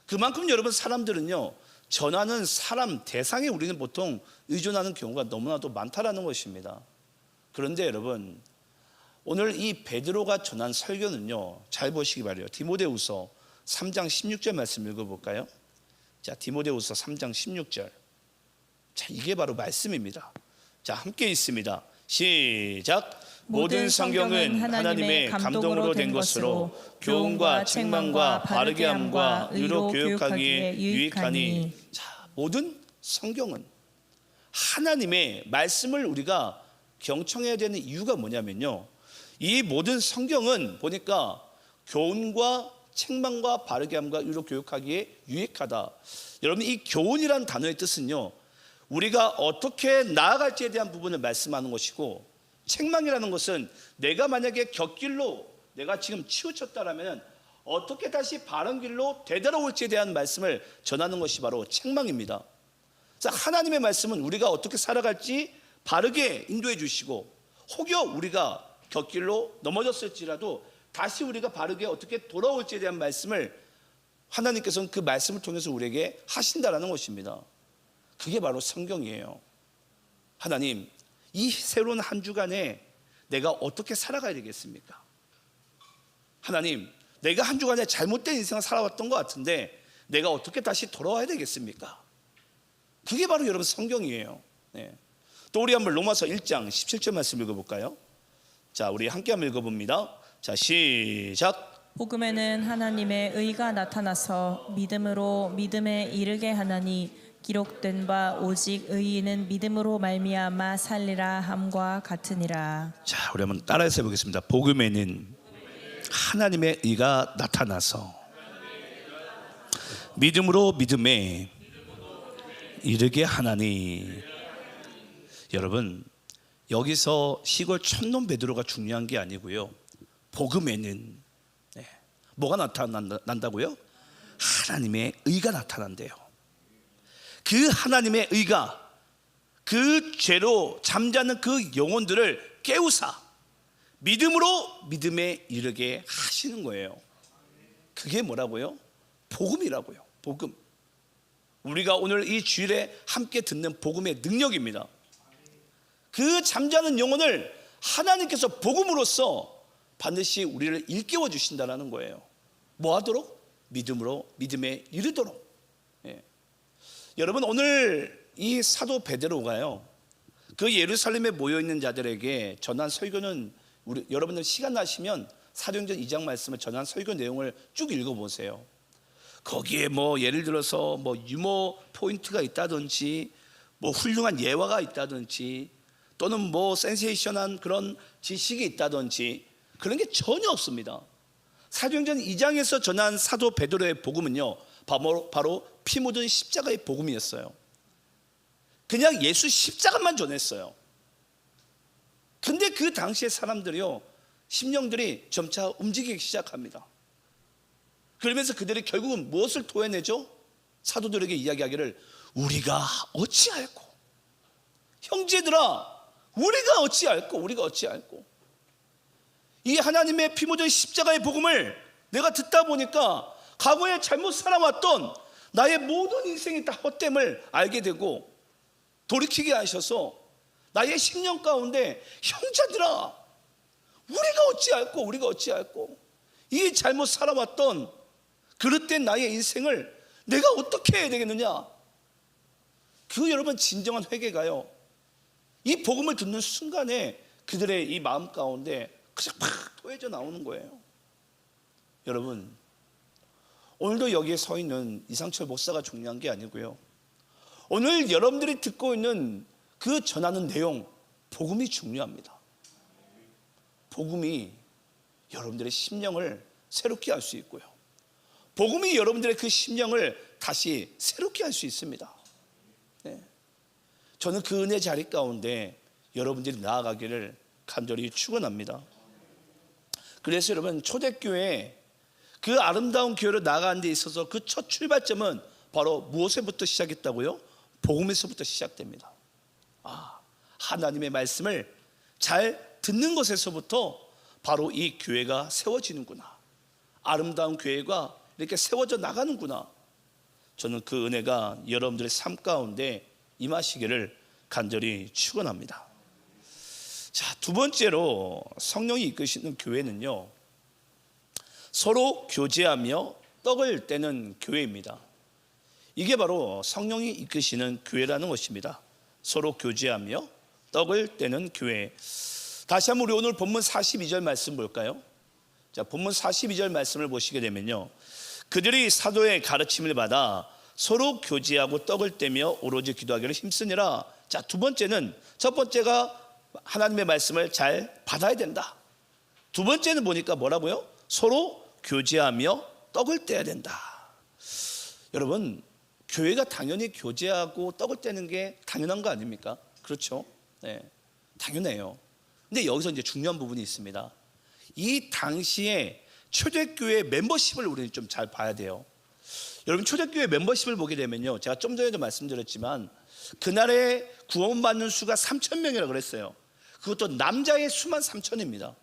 그만큼 여러분, 사람들은요, 전하는 사람, 대상에 우리는 보통 의존하는 경우가 너무나도 많다라는 것입니다. 그런데 여러분, 오늘 이 베드로가 전한 설교는요, 잘 보시기 바라요. 디모데후서 3장 16절 말씀 읽어볼까요? 자, 디모데후서 3장 16절. 자, 이게 바로 말씀입니다. 자, 함께 있습니다. 시작. 모든 성경은 하나님의 감동으로 된 것으로 교훈과 책망과 바르게 함과 의로 교육하기에 유익하니. 자, 모든 성경은 하나님의 말씀을 우리가 경청해야 되는 이유가 뭐냐면요, 이 모든 성경은 보니까 교훈과 책망과 바르게 함과 의로 교육하기에 유익하다. 여러분, 이 교훈이란 단어의 뜻은요, 우리가 어떻게 나아갈지에 대한 부분을 말씀하는 것이고, 책망이라는 것은 내가 만약에 곁길로 내가 지금 치우쳤다라면 어떻게 다시 바른 길로 되돌아올지에 대한 말씀을 전하는 것이 바로 책망입니다. 그래서 하나님의 말씀은 우리가 어떻게 살아갈지 바르게 인도해 주시고, 혹여 우리가 곁길로 넘어졌을지라도 다시 우리가 바르게 어떻게 돌아올지에 대한 말씀을 하나님께서는 그 말씀을 통해서 우리에게 하신다라는 것입니다. 그게 바로 성경이에요. 하나님, 이 새로운 한 주간에 내가 어떻게 살아가야 되겠습니까? 하나님, 내가 한 주간에 잘못된 인생을 살아왔던 것 같은데 내가 어떻게 다시 돌아와야 되겠습니까? 그게 바로 여러분 성경이에요. 네. 또 우리 한번 로마서 1장 17절 말씀 읽어볼까요? 자, 우리 함께 한번 읽어봅니다. 자, 시작. 복음에는 하나님의 의가 나타나서 믿음으로 믿음에 이르게 하나니 기록된 바 오직 의인은 믿음으로 말미암아 살리라 함과 같으니라. 자, 우리 한번 따라해서 해보겠습니다. 복음에는 하나님의 의가 나타나서 믿음으로 믿음에 이르게 하나니. 여러분, 여기서 시골 촌놈 베드로가 중요한 게 아니고요, 복음에는 뭐가 나타난다고요? 하나님의 의가 나타난대요. 그 하나님의 의가 그 죄로 잠자는 그 영혼들을 깨우사 믿음으로 믿음에 이르게 하시는 거예요. 그게 뭐라고요? 복음이라고요. 복음. 우리가 오늘 이 주일에 함께 듣는 복음의 능력입니다. 그 잠자는 영혼을 하나님께서 복음으로써 반드시 우리를 일깨워 주신다는 거예요. 뭐 하도록? 믿음으로 믿음에 이르도록. 예. 여러분, 오늘 이 사도 베드로가요, 그 예루살렘에 모여있는 자들에게 전한 설교는 여러분들 시간 나시면 사도행전 2장 말씀을 전한 설교 내용을 쭉 읽어보세요. 거기에 뭐 예를 들어서 뭐 유머 포인트가 있다든지 뭐 훌륭한 예화가 있다든지 또는 뭐 센세이션한 그런 지식이 있다든지 그런 게 전혀 없습니다. 사도행전 2장에서 전한 사도 베드로의 복음은요, 바로 피 묻은 십자가의 복음이었어요. 그냥 예수 십자가만 전했어요. 근데 그 당시의 사람들이요, 심령들이 점차 움직이기 시작합니다. 그러면서 그들이 결국은 무엇을 토해내죠? 사도들에게 이야기하기를, 우리가 어찌할꼬, 형제들아 우리가 어찌할꼬. 이 하나님의 피 묻은 십자가의 복음을 내가 듣다 보니까 과거에 잘못 살아왔던 나의 모든 인생이 다 헛됨을 알게 되고 돌이키게 하셔서 나의 심령 가운데, 형제들아 우리가 어찌할꼬, 이 잘못 살아왔던 그릇된 나의 인생을 내가 어떻게 해야 되겠느냐. 그 여러분 진정한 회개가요, 이 복음을 듣는 순간에 그들의 이 마음 가운데 그냥 팍 토해져 나오는 거예요. 여러분, 오늘도 여기에 서 있는 이상철 목사가 중요한 게 아니고요, 오늘 여러분들이 듣고 있는 그 전하는 내용, 복음이 중요합니다. 복음이 여러분들의 심령을 새롭게 할 수 있고요. 복음이 여러분들의 그 심령을 다시 새롭게 할 수 있습니다. 네. 저는 그 은혜 자리 가운데 여러분들이 나아가기를 간절히 축원합니다. 그래서 여러분, 초대교회 그 아름다운 교회로 나아가는 데 있어서 그 첫 출발점은 바로 무엇에부터 시작했다고요? 복음에서부터 시작됩니다. 하나님의 말씀을 잘 듣는 것에서부터 바로 이 교회가 세워지는구나, 아름다운 교회가 이렇게 세워져 나가는구나. 저는 그 은혜가 여러분들의 삶 가운데 임하시기를 간절히 축원합니다. 자, 두 번째로 성령이 이끄시는 교회는요, 서로 교제하며 떡을 떼는 교회입니다. 이게 바로 성령이 이끄시는 교회라는 것입니다. 서로 교제하며 떡을 떼는 교회. 다시 한번 우리 오늘 본문 42절 말씀 볼까요? 자, 본문 42절 말씀을 보시게 되면요, 그들이 사도의 가르침을 받아 서로 교제하고 떡을 떼며 오로지 기도하기를 힘쓰니라. 자, 두 번째는, 첫 번째가 하나님의 말씀을 잘 받아야 된다. 두 번째는 보니까 뭐라고요? 서로 교제하며 떡을 떼야 된다. 여러분, 교회가 당연히 교제하고 떡을 떼는 게 당연한 거 아닙니까? 그렇죠? 네, 당연해요. 근데 여기서 이제 중요한 부분이 있습니다. 이 당시에 초대교회 멤버십을 우리는 좀 잘 봐야 돼요. 여러분, 초대교회 멤버십을 보게 되면요, 제가 좀 전에도 말씀드렸지만 그날에 구원받는 수가 3,000명이라고 그랬어요. 그것도 남자의 수만 3,000입니다.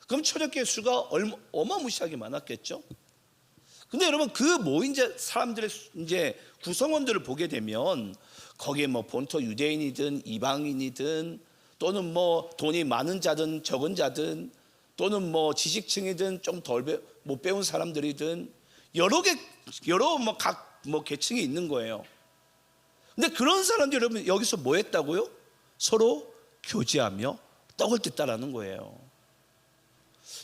그럼 초대교회 수가 어마무시하게 많았겠죠. 근데 여러분, 그 모인 사람들의 이제 구성원들을 보게 되면 거기에 뭐 본토 유대인이든 이방인이든 또는 뭐 돈이 많은 자든 적은 자든 또는 뭐 지식층이든 좀 덜 못 배운 사람들이든 여러 각 계층이 있는 거예요. 근데 그런 사람들이 여러분 여기서 뭐 했다고요? 서로 교제하며 떡을 뗐다라는 거예요.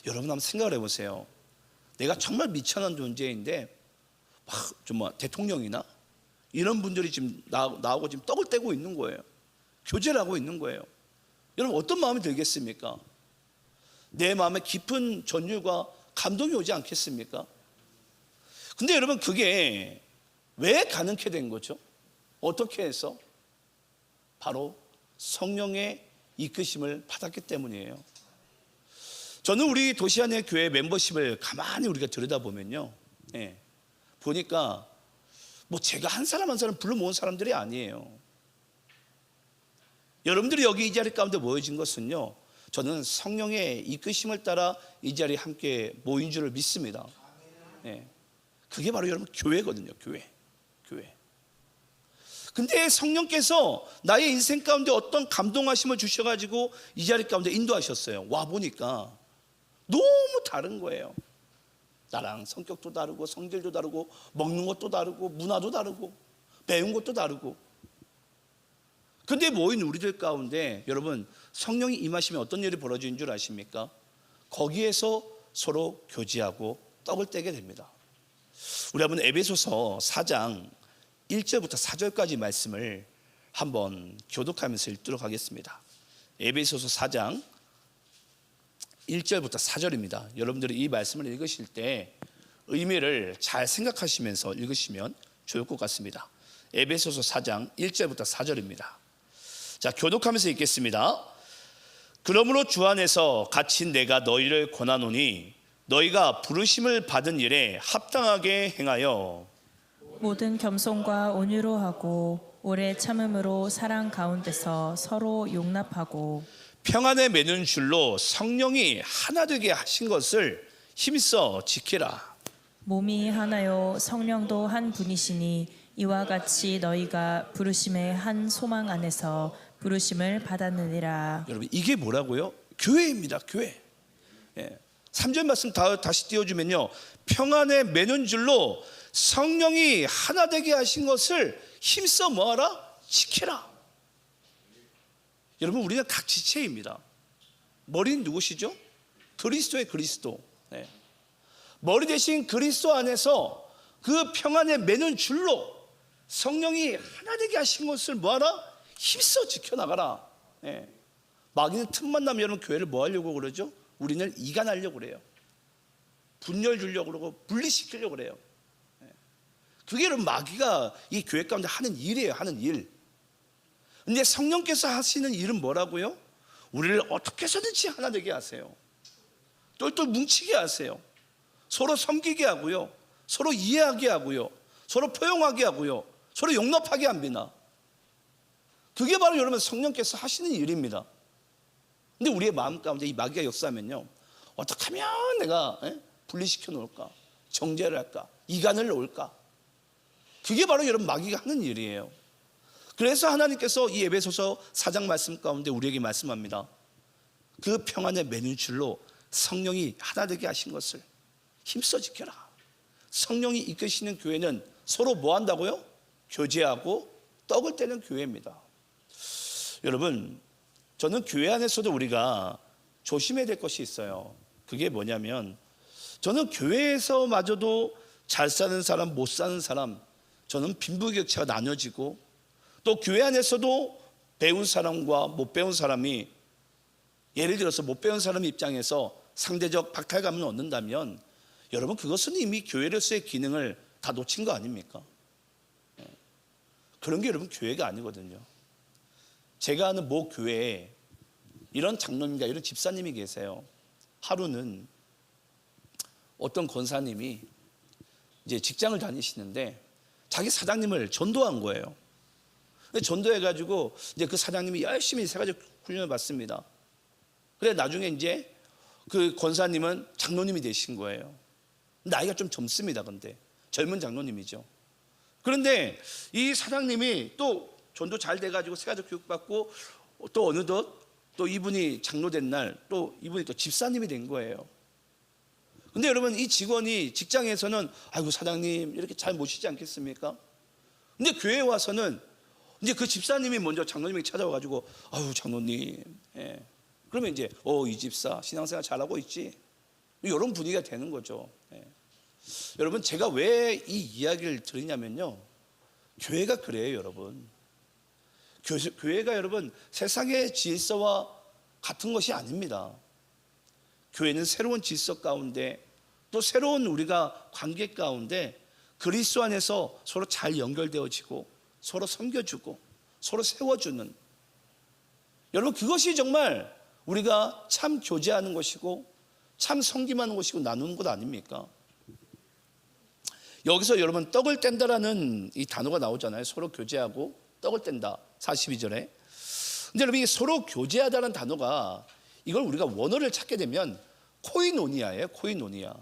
여러분 한번 생각을 해보세요. 내가 정말 미천한 존재인데 막 대통령이나 이런 분들이 지금 나오고 지금 떡을 떼고 있는 거예요. 교제를 하고 있는 거예요. 여러분 어떤 마음이 들겠습니까? 내 마음에 깊은 전율과 감동이 오지 않겠습니까? 근데 여러분, 그게 왜 가능케 된 거죠? 어떻게 해서? 바로 성령의 이끄심을 받았기 때문이에요. 저는 우리 도시안의 교회 멤버십을 가만히 우리가 들여다보면요, 보니까 뭐 제가 한 사람 한 사람 불러 모은 사람들이 아니에요. 여러분들이 여기 이 자리 가운데 모여진 것은요, 저는 성령의 이끄심을 따라 이 자리에 함께 모인 줄을 믿습니다. 그게 바로 여러분 교회거든요. 교회. 근데 성령께서 나의 인생 가운데 어떤 감동하심을 주셔가지고 이 자리 가운데 인도하셨어요. 와 보니까 너무 다른 거예요. 나랑 성격도 다르고 성질도 다르고 먹는 것도 다르고 문화도 다르고 배운 것도 다르고. 근데 모인 우리들 가운데 여러분 성령이 임하시면 어떤 일이 벌어지는 줄 아십니까? 거기에서 서로 교제하고 떡을 떼게 됩니다. 우리 한번 에베소서 4장 1절부터 4절까지 말씀을 한번 교독하면서 읽도록 하겠습니다. 에베소서 4장 1절부터 4절입니다. 여러분들이 이 말씀을 읽으실 때 의미를 잘 생각하시면서 읽으시면 좋을 것 같습니다. 에베소서 4장 1절부터 4절입니다. 자, 교독하면서 읽겠습니다. 그러므로 주 안에서 갇힌 내가 너희를 권하노니 너희가 부르심을 받은 일에 합당하게 행하여 모든 겸손과 온유로 하고 오래 참음으로 사랑 가운데서 서로 용납하고 평안에 매는 줄로 성령이 하나 되게 하신 것을 힘써 지키라. 몸이 하나요 성령도 한 분이시니 이와 같이 너희가 부르심의 한 소망 안에서 부르심을 받았느니라. 여러분 이게 뭐라고요? 교회입니다. 교회. 3절 말씀 다시 띄워주면요, 평안에 매는 줄로 성령이 하나 되게 하신 것을 힘써 뭐하라? 지키라. 여러분 우리는 각 지체입니다. 머리는 누구시죠? 그리스도의 그리스도. 머리 대신 그리스도 안에서 그 평안에 매는 줄로 성령이 하나 되게 하신 것을 뭐하라? 힘써 지켜나가라. 마귀는 틈만 나면 여러분 교회를 뭐 하려고 그러죠? 우리를 이간하려고 그래요. 분열 주려고 그러고 분리시키려고 그래요. 그게 여러분 마귀가 이 교회 가운데 하는 일이에요. 하는 일. 근데 성령께서 하시는 일은 뭐라고요? 우리를 어떻게 해서든지 하나 되게 하세요. 똘똘 뭉치게 하세요. 서로 섬기게 하고요. 서로 이해하게 하고요. 서로 포용하게 하고요. 서로 용납하게 합니다. 그게 바로 여러분 성령께서 하시는 일입니다. 근데 우리의 마음 가운데 이 마귀가 역사하면요, 어떻게 하면 내가 분리시켜 놓을까? 정죄를 할까? 이간을 놓을까? 그게 바로 여러분 마귀가 하는 일이에요. 그래서 하나님께서 이 에베소서 4장 말씀 가운데 우리에게 말씀합니다. 그 평안의 맨위줄로 성령이 하나 되게 하신 것을 힘써 지켜라. 성령이 이끄시는 교회는 서로 뭐 한다고요? 교제하고 떡을 떼는 교회입니다. 여러분, 저는 교회 안에서도 우리가 조심해야 될 것이 있어요. 그게 뭐냐면, 저는 교회에서마저도 잘 사는 사람, 못 사는 사람, 저는 빈부격차가 나눠지고, 또 교회 안에서도 배운 사람과 못 배운 사람이, 예를 들어서 못 배운 사람 입장에서 상대적 박탈감을 얻는다면, 여러분 그것은 이미 교회로서의 기능을 다 놓친 거 아닙니까? 그런 게 여러분 교회가 아니거든요. 제가 아는 모 교회에 이런 장로님과 이런 집사님이 계세요. 하루는 어떤 권사님이 이제 직장을 다니시는데 자기 사장님을 전도한 거예요. 전도해가지고 이제 그 사장님이 열심히 세 가지 훈련을 받습니다. 그래 나중에 이제 그 권사님은 장로님이 되신 거예요. 나이가 좀 젊습니다. 근데 젊은 장로님이죠. 그런데 이 사장님이 또 전도 잘 돼가지고 세 가지 교육받고 또 어느덧 또 이분이 장로된 날 또 이분이 또 집사님이 된 거예요. 근데 여러분 이 직원이 직장에서는 아이고 사장님 이렇게 잘 모시지 않겠습니까? 근데 교회에 와서는 이제 그 집사님이 먼저 장로님에게 찾아와가지고 아유 장로님, 그러면 이제 이 집사 신앙생활 잘하고 있지? 이런 분위기가 되는 거죠. 여러분 제가 왜 이 이야기를 드리냐면요, 교회가 그래요. 여러분 교회가 여러분 세상의 질서와 같은 것이 아닙니다. 교회는 새로운 질서 가운데 또 새로운 우리가 관계 가운데 그리스도 안에서 서로 잘 연결되어지고 서로 섬겨주고 서로 세워주는, 여러분 그것이 정말 우리가 참 교제하는 것이고 참 섬김하는 것이고 나누는 것 아닙니까? 여기서 여러분 떡을 뗀다라는 이 단어가 나오잖아요. 서로 교제하고 떡을 뗀다 42절에. 근데 여러분 이 서로 교제하다는 단어가 이걸 우리가 원어를 찾게 되면 코이노니아예요. 코이노니아.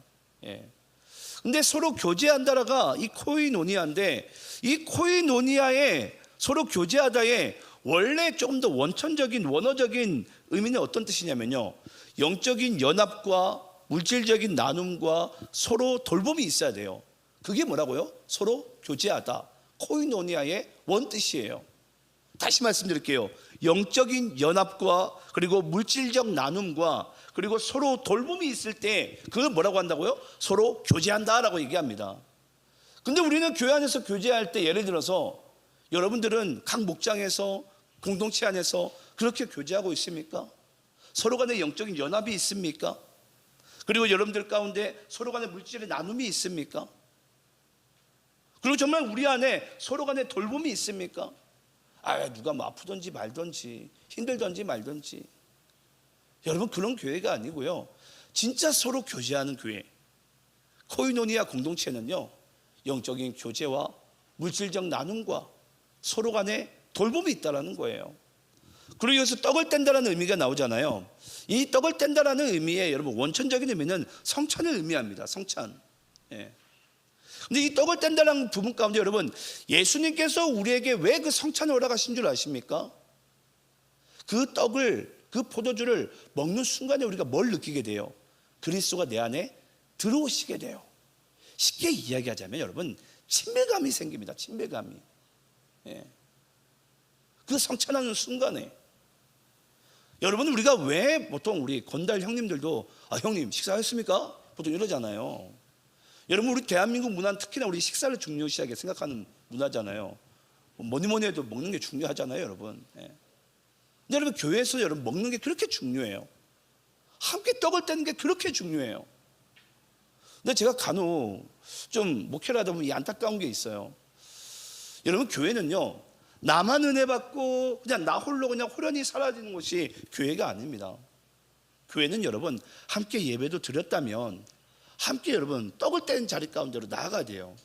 근데 서로 교제한다라가 이 코이노니아인데, 이 코이노니아에 서로 교제하다에 원래 조금 더 원천적인 원어적인 의미는 어떤 뜻이냐면요, 영적인 연합과 물질적인 나눔과 서로 돌봄이 있어야 돼요. 그게 뭐라고요? 서로 교제하다. 코이노니아의 원뜻이에요. 다시 말씀드릴게요. 영적인 연합과 그리고 물질적 나눔과 그리고 서로 돌봄이 있을 때 그걸 뭐라고 한다고요? 서로 교제한다라고 얘기합니다. 근데 우리는 교회 안에서 교제할 때 예를 들어서 여러분들은 각 목장에서 공동체 안에서 그렇게 교제하고 있습니까? 서로 간에 영적인 연합이 있습니까? 그리고 여러분들 가운데 서로 간에 물질의 나눔이 있습니까? 그리고 정말 우리 안에 서로 간에 돌봄이 있습니까? 누가 뭐 아프든지 말든지 힘들든지 말든지, 여러분 그런 교회가 아니고요, 진짜 서로 교제하는 교회, 코이노니아 공동체는요 영적인 교제와 물질적 나눔과 서로 간에 돌봄이 있다는 거예요. 그리고 여기서 떡을 뗀다는 의미가 나오잖아요. 이 떡을 뗀다는 의미의 여러분 원천적인 의미는 성찬을 의미합니다. 성찬. 근데 이 떡을 뗀다는 부분 가운데 여러분 예수님께서 우리에게 왜 그 성찬을 허락하신 줄 아십니까? 그 떡을, 그 포도주를 먹는 순간에 우리가 뭘 느끼게 돼요? 그리스도가 내 안에 들어오시게 돼요. 쉽게 이야기하자면 여러분 친밀감이 생깁니다. 친밀감이. 그 성찬하는 순간에 여러분 우리가 왜 보통 우리 건달 형님들도 형님 식사하셨습니까? 보통 이러잖아요. 여러분 우리 대한민국 문화는 특히나 우리 식사를 중요시하게 생각하는 문화잖아요. 뭐니 해도 먹는 게 중요하잖아요, 여러분. 근데 여러분 교회에서 여러분 먹는 게 그렇게 중요해요. 함께 떡을 떼는 게 그렇게 중요해요. 근데 제가 간혹 좀 목회를 하다 보면 이 안타까운 게 있어요. 여러분, 교회는요, 나만 은혜 받고 그냥 나 홀로 그냥 호련히 사라지는 것이 교회가 아닙니다. 교회는 여러분, 함께 예배도 드렸다면 함께 여러분 떡을 떼는 자리 가운데로 나아가야 돼요.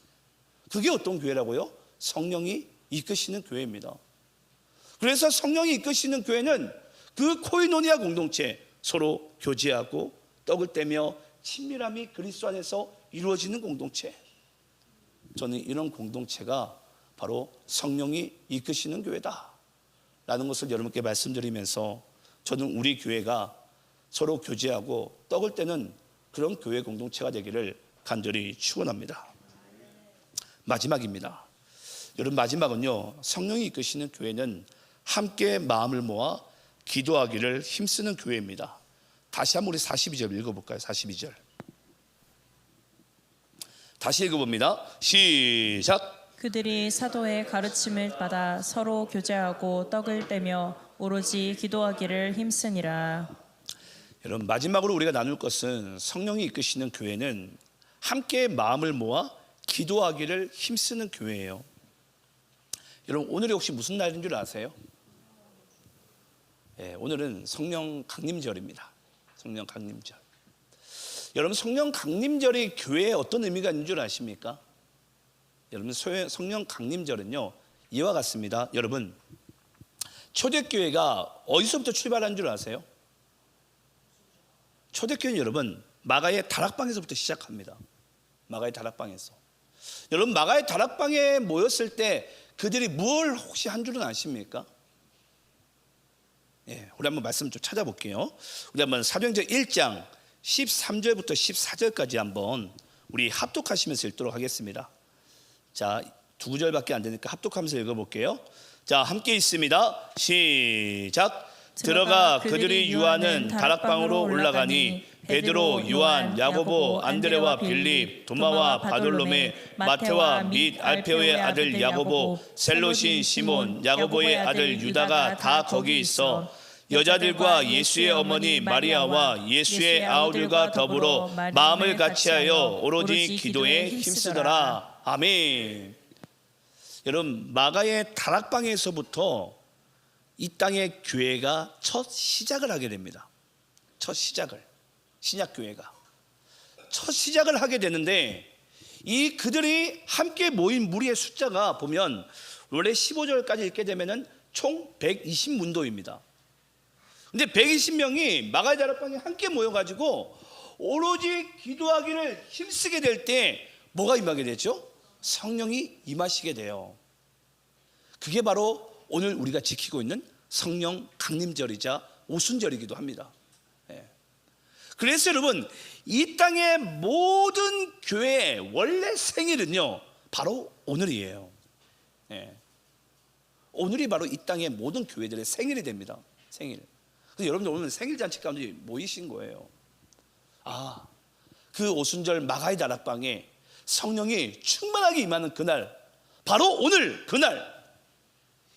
그게 어떤 교회라고요? 성령이 이끄시는 교회입니다. 그래서 성령이 이끄시는 교회는 그 코이노니아 공동체, 서로 교제하고 떡을 떼며 친밀함이 그리스도 안에서 이루어지는 공동체, 저는 이런 공동체가 바로 성령이 이끄시는 교회다 라는 것을 여러분께 말씀드리면서, 저는 우리 교회가 서로 교제하고 떡을 떼는 그런 교회 공동체가 되기를 간절히 축원합니다. 마지막입니다. 여러분, 마지막은요, 성령이 이끄시는 교회는 함께 마음을 모아 기도하기를 힘쓰는 교회입니다. 다시 한번 우리 42절 읽어볼까요? 42절 다시 읽어봅니다. 시작. 그들이 사도의 가르침을 받아 서로 교제하고 떡을 떼며 오로지 기도하기를 힘쓰니라. 여러분, 마지막으로 우리가 나눌 것은 성령이 이끄시는 교회는 함께 마음을 모아 기도하기를 힘쓰는 교회예요. 여러분, 오늘이 혹시 무슨 날인 줄 아세요? 오늘은 성령 강림절입니다. 성령 강림절. 여러분, 성령 강림절이 교회에 어떤 의미가 있는 줄 아십니까? 여러분, 성령 강림절은요, 이와 같습니다. 여러분, 초대교회가 어디서부터 출발한 줄 아세요? 초대교회는 여러분, 마가의 다락방에서부터 시작합니다. 마가의 다락방에서. 여러분, 마가의 다락방에 모였을 때 그들이 뭘 혹시 한 줄은 아십니까? 우리 한번 말씀 좀 찾아볼게요. 우리 한번 사도행전 1장 13절부터 14절까지 한번 우리 합독하시면서 읽도록 하겠습니다. 자, 두 구절밖에 안 되니까 합독하면서 읽어볼게요. 자, 함께 있습니다. 시작. 들어가 그들이 유하는 다락방으로 올라가니 베드로, 요한, 야고보, 안드레와 빌립, 도마와 바돌로메, 마테와 및 알페오의 아들 야고보, 셀롯인 시몬, 야고보의 아들 유다가 다 거기 있어 여자들과 예수의 어머니 마리아와 예수의 아우들과 더불어 마음을 같이하여 오로지 기도에 힘쓰더라. 아멘. 여러분, 마가의 다락방에서부터 이 땅의 교회가 첫 시작을 하게 됩니다. 첫 시작을, 신약교회가 첫 시작을 하게 되는데, 이 그들이 함께 모인 무리의 숫자가 보면 원래 15절까지 읽게 되면은 총 120문도입니다. 근데 120명이 마가의 다락방에 함께 모여가지고 오로지 기도하기를 힘쓰게 될 때 뭐가 임하게 되죠? 성령이 임하시게 돼요. 그게 바로 오늘 우리가 지키고 있는 성령 강림절이자 오순절이기도 합니다. 그래서 여러분, 이 땅의 모든 교회의 원래 생일은요, 바로 오늘이에요. 오늘이 바로 이 땅의 모든 교회들의 생일이 됩니다. 생일. 그래서 여러분들 오늘 생일 잔치 가운데 모이신 거예요. 그 오순절 마가의 다락방에 성령이 충만하게 임하는 그날, 바로 오늘 그날,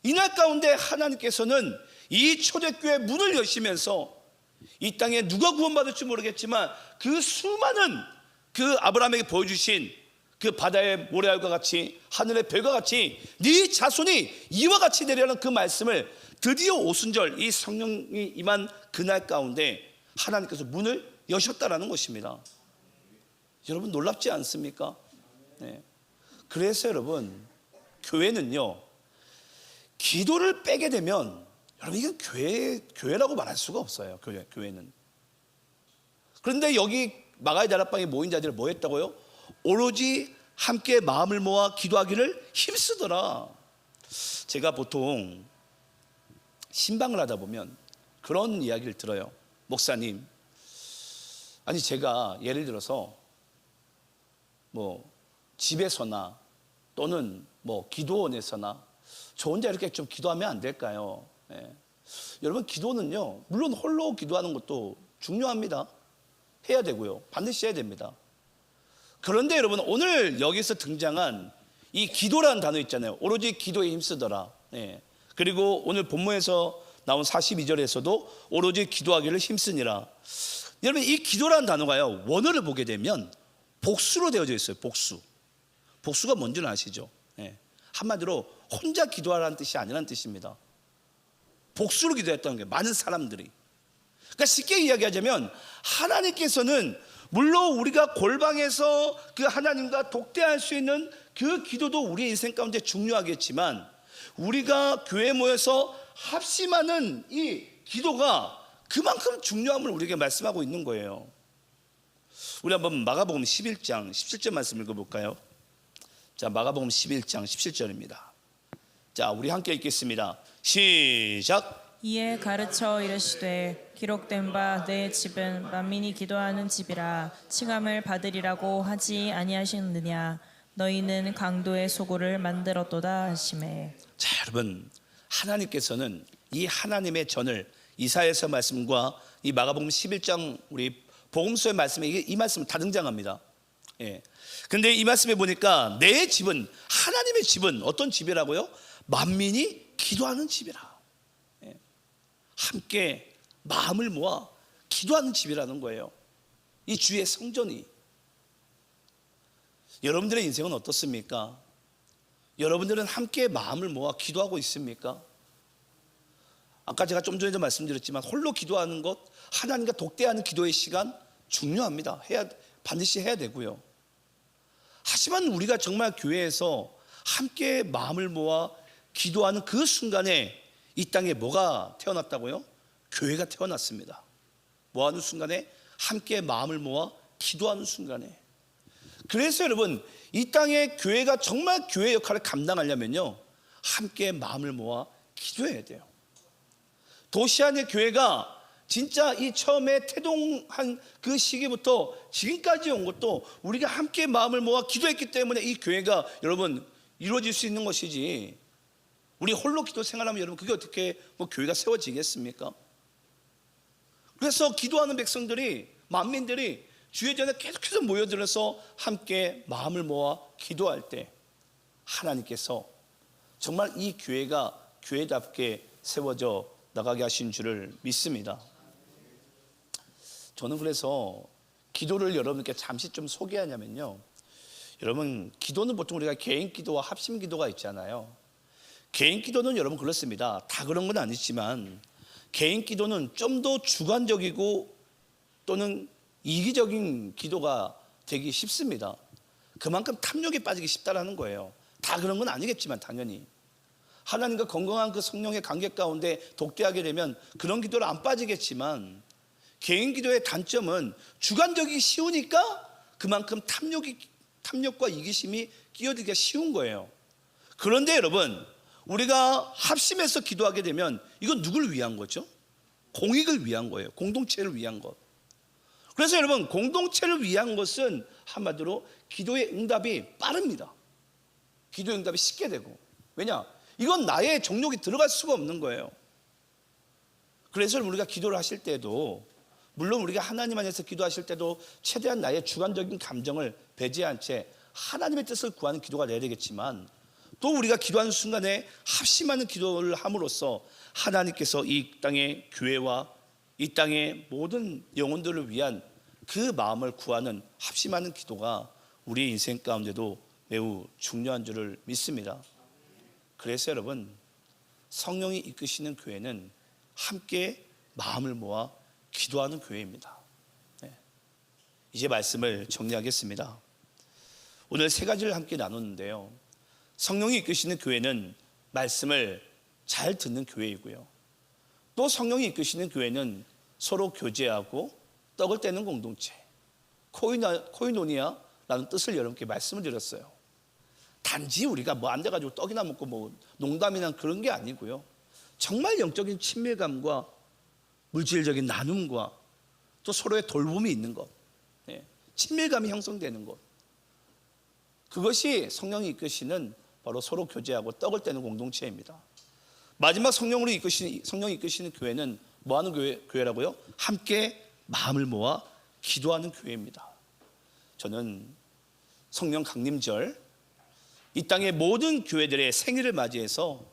이날 가운데 하나님께서는 이 초대교회 문을 여시면서 이 땅에 누가 구원받을지 모르겠지만 그 수많은 그 아브라함에게 보여주신 그 바다의 모래알과 같이 하늘의 별과 같이 네 자손이 이와 같이 되려는 그 말씀을 드디어 오순절 이 성령이 임한 그날 가운데 하나님께서 문을 여셨다라는 것입니다. 여러분, 놀랍지 않습니까? 그래서 여러분, 교회는요, 기도를 빼게 되면 여러분, 이건 교회라고 말할 수가 없어요. 교회는. 그런데 여기 마가의 다락방에 모인 자들이 뭐 했다고요? 오로지 함께 마음을 모아 기도하기를 힘쓰더라. 제가 보통 신방을 하다 보면 그런 이야기를 들어요. 목사님, 아니 제가 예를 들어서 뭐 집에서나 또는 뭐 기도원에서나 저 혼자 이렇게 좀 기도하면 안 될까요? 여러분, 기도는요, 물론 홀로 기도하는 것도 중요합니다. 해야 되고요, 반드시 해야 됩니다. 그런데 여러분, 오늘 여기서 등장한 이 기도라는 단어 있잖아요. 오로지 기도에 힘쓰더라. 그리고 오늘 본문에서 나온 42절에서도 오로지 기도하기를 힘쓰니라. 여러분 이 기도라는 단어가요, 원어를 보게 되면 복수로 되어져 있어요. 복수가 뭔지는 아시죠? 예. 한마디로 혼자 기도하라는 뜻이 아니라는 뜻입니다. 복수로 기도했다는 게 많은 사람들이. 그러니까 쉽게 이야기하자면 하나님께서는 물론 우리가 골방에서 그 하나님과 독대할 수 있는 그 기도도 우리 인생 가운데 중요하겠지만, 우리가 교회 모여서 합심하는 이 기도가 그만큼 중요함을 우리에게 말씀하고 있는 거예요. 우리 한번 마가복음 11장 17절 말씀 읽어볼까요? 자, 마가복음 11장 17절입니다. 자, 우리 함께 읽겠습니다. 시작. 이에 가르쳐 이르시되 기록된 바 내 집은 만민이 기도하는 집이라 칭함을 받으리라고 하지 아니하셨느냐. 너희는 강도의 소굴을 만들었도다 하시매. 자, 여러분, 하나님께서는 이 하나님의 전을 이사야서 말씀과 이 마가복음 11장 우리 복음서의 말씀에 이 말씀 다 등장합니다. 예. 근데 이 말씀에 보니까 내 집은, 하나님의 집은 어떤 집이라고요? 만민이 기도하는 집이라. 예. 함께 마음을 모아 기도하는 집이라는 거예요. 이 주의 성전이. 여러분들의 인생은 어떻습니까? 여러분들은 함께 마음을 모아 기도하고 있습니까? 아까 제가 좀 전에도 말씀드렸지만 홀로 기도하는 것, 하나님과 독대하는 기도의 시간 중요합니다. 반드시 해야 되고요. 하지만 우리가 정말 교회에서 함께 마음을 모아 기도하는 그 순간에 이 땅에 뭐가 태어났다고요? 교회가 태어났습니다. 뭐하는 순간에? 함께 마음을 모아 기도하는 순간에. 그래서 여러분, 이 땅에 교회가 정말 교회 역할을 감당하려면요, 함께 마음을 모아 기도해야 돼요. 도시 안의 교회가 진짜 이 처음에 태동한 그 시기부터 지금까지 온 것도 우리가 함께 마음을 모아 기도했기 때문에 이 교회가 여러분 이루어질 수 있는 것이지, 우리 홀로 기도 생활하면 여러분 그게 어떻게 교회가 세워지겠습니까? 그래서 기도하는 백성들이, 만민들이 주의 전에 계속해서 모여들어서 함께 마음을 모아 기도할 때 하나님께서 정말 이 교회가 교회답게 세워져 나가게 하신 줄을 믿습니다. 저는 그래서 기도를 여러분께 잠시 좀 소개하냐면요, 여러분 기도는 보통 우리가 개인 기도와 합심 기도가 있잖아요. 개인 기도는 여러분 그렇습니다. 다 그런 건 아니지만 개인 기도는 좀 더 주관적이고 또는 이기적인 기도가 되기 쉽습니다. 그만큼 탐욕에 빠지기 쉽다라는 거예요. 다 그런 건 아니겠지만 당연히 하나님과 건강한 그 성령의 관계 가운데 독대하게 되면 그런 기도를 안 빠지겠지만, 개인 기도의 단점은 주관적이기 쉬우니까 그만큼 탐욕과 이기심이 끼어들기가 쉬운 거예요. 그런데 여러분, 우리가 합심해서 기도하게 되면 이건 누굴 위한 거죠? 공익을 위한 거예요. 공동체를 위한 것. 그래서 여러분, 공동체를 위한 것은 한마디로 기도의 응답이 빠릅니다. 기도의 응답이 쉽게 되고. 왜냐? 이건 나의 정욕이 들어갈 수가 없는 거예요. 그래서 우리가 기도를 하실 때도, 물론 우리가 하나님 안에서 기도하실 때도 최대한 나의 주관적인 감정을 배제한 채 하나님의 뜻을 구하는 기도가 돼야 되겠지만, 또 우리가 기도하는 순간에 합심하는 기도를 함으로써 하나님께서 이 땅의 교회와 이 땅의 모든 영혼들을 위한 그 마음을 구하는 합심하는 기도가 우리의 인생 가운데도 매우 중요한 줄을 믿습니다. 그래서 여러분, 성령이 이끄시는 교회는 함께 마음을 모아 기도하는 교회입니다. 네. 이제 말씀을 정리하겠습니다. 오늘 세 가지를 함께 나눴는데요, 성령이 이끄시는 교회는 말씀을 잘 듣는 교회이고요, 또 성령이 이끄시는 교회는 서로 교제하고 떡을 떼는 공동체, 코이노니아라는 뜻을 여러분께 말씀을 드렸어요. 단지 우리가 뭐 앉아가지고 떡이나 먹고 뭐 농담이나 그런 게 아니고요, 정말 영적인 친밀감과 물질적인 나눔과 또 서로의 돌봄이 있는 것, 친밀감이 형성되는 것, 그것이 성령이 이끄시는 바로 서로 교제하고 떡을 떼는 공동체입니다. 마지막 성령이 이끄시는 교회는 뭐하는 교회라고요? 함께 마음을 모아 기도하는 교회입니다. 저는 성령 강림절, 이 땅의 모든 교회들의 생일을 맞이해서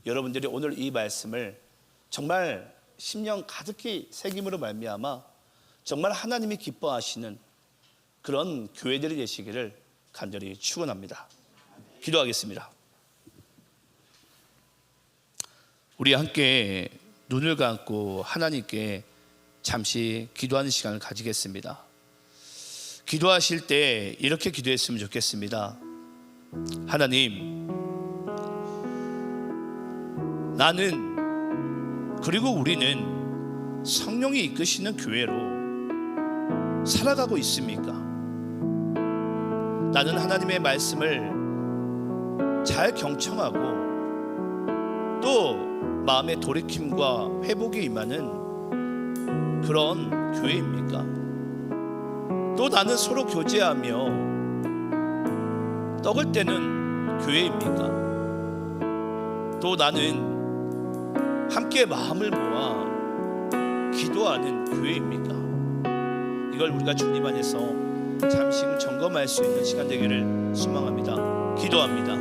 여러분들이 오늘 이 말씀을 정말 심령 가득히 새김으로 말미암아 정말 하나님이 기뻐하시는 그런 교회들이 되시기를 간절히 축원합니다. 기도하겠습니다. 우리 함께 눈을 감고 하나님께 잠시 기도하는 시간을 가지겠습니다. 기도하실 때 이렇게 기도했으면 좋겠습니다. 하나님, 나는 그리고 우리는 성령이 이끄시는 교회로 살아가고 있습니까? 나는 하나님의 말씀을 잘 경청하고 또 마음의 돌이킴과 회복이 임하는 그런 교회입니까? 또 나는 서로 교제하며 떡을 떼는 교회입니까? 또 나는 함께 마음을 모아 기도하는 교회입니까? 이걸 우리가 주님 안에서 잠시 점검할 수 있는 시간 되기를 소망합니다. 기도합니다.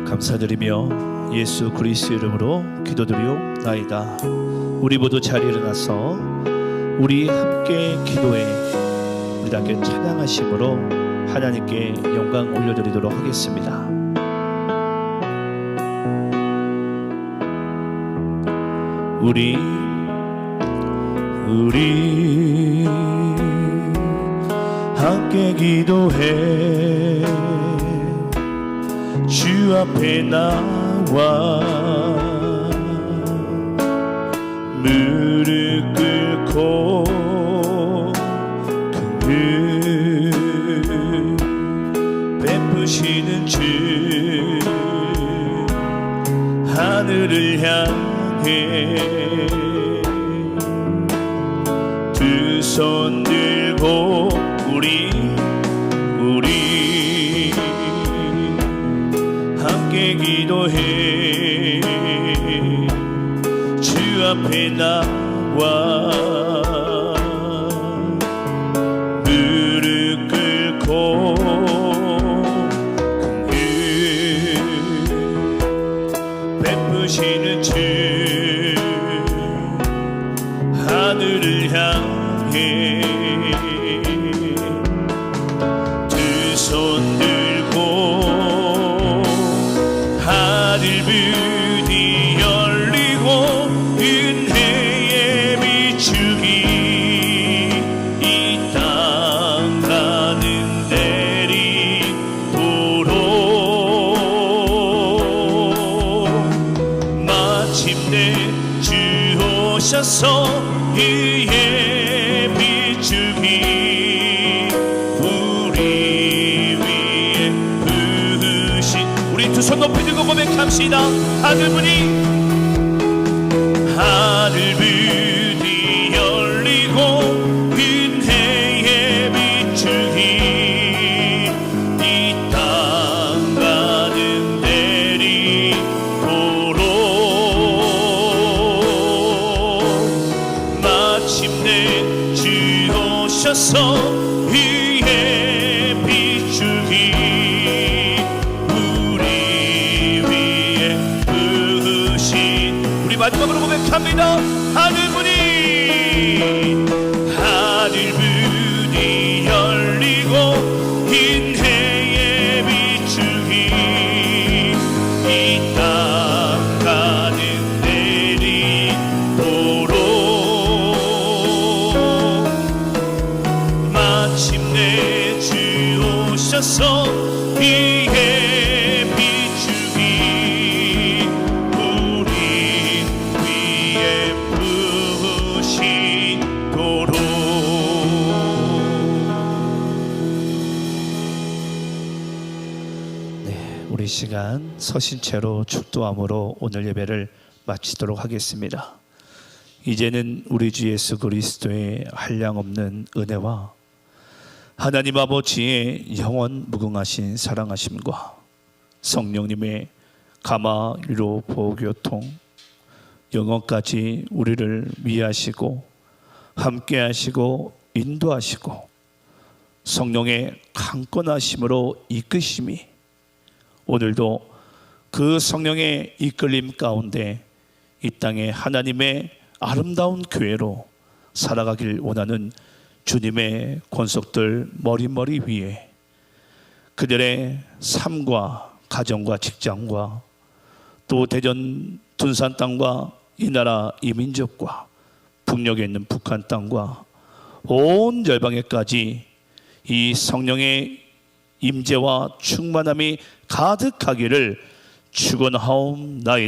감사드리며 예수 그리스도 이름으로 기도드리옵나이다. 우리 모두 자리에 일어나서 우리 함께 기도해 우리 함께 찬양하심으로 하나님께 영광 올려드리도록 하겠습니다. 우리 함께 기도해 주 앞에 나와 무릎 꿇고 그 베푸시는 주 하늘을 향해 두 손 들고 우리 함께 기도해 주 앞에 나와 무릎 꿇고 베푸시는 주 하늘을 향해 두 손 들고 하늘 문이 열리고 은혜의 비추기 이 땅 가는 내리도록 마침내 주 오셔서 그의 비추기 우리 위에 부으신 우리 두 손 높이 들고 고백합시다. 하늘 문이 열리고 은혜의 비추기 이 땅 가는 내리도록 마침내 주 오셔서 그의 비추기 마지막으로 고백합니다. 하늘 문이 열리고 은혜의 비추기 이 땅 가는 내리도록 시간 서신체로 축도함으로 오늘 예배를 마치도록 하겠습니다. 이제는 우리 주 예수 그리스도의 한량없는 은혜와 하나님 아버지의 영원 무궁하신 사랑하심과 성령님의 감화 위로 보호교통 영원까지 우리를 위하시고 함께하시고 인도하시고 성령의 강권하심으로 이끄심이 오늘도 그 성령의 이끌림 가운데 이 땅에 하나님의 아름다운 교회로 살아가길 원하는 주님의 권속들 머리머리 위에 그들의 삶과 가정과 직장과 또 대전 둔산 땅과 이 나라 이 민족과 북녘에 있는 북한 땅과 온 열방에까지 이 성령의 임재와 충만함이 가득하기를 축원하옵나이다.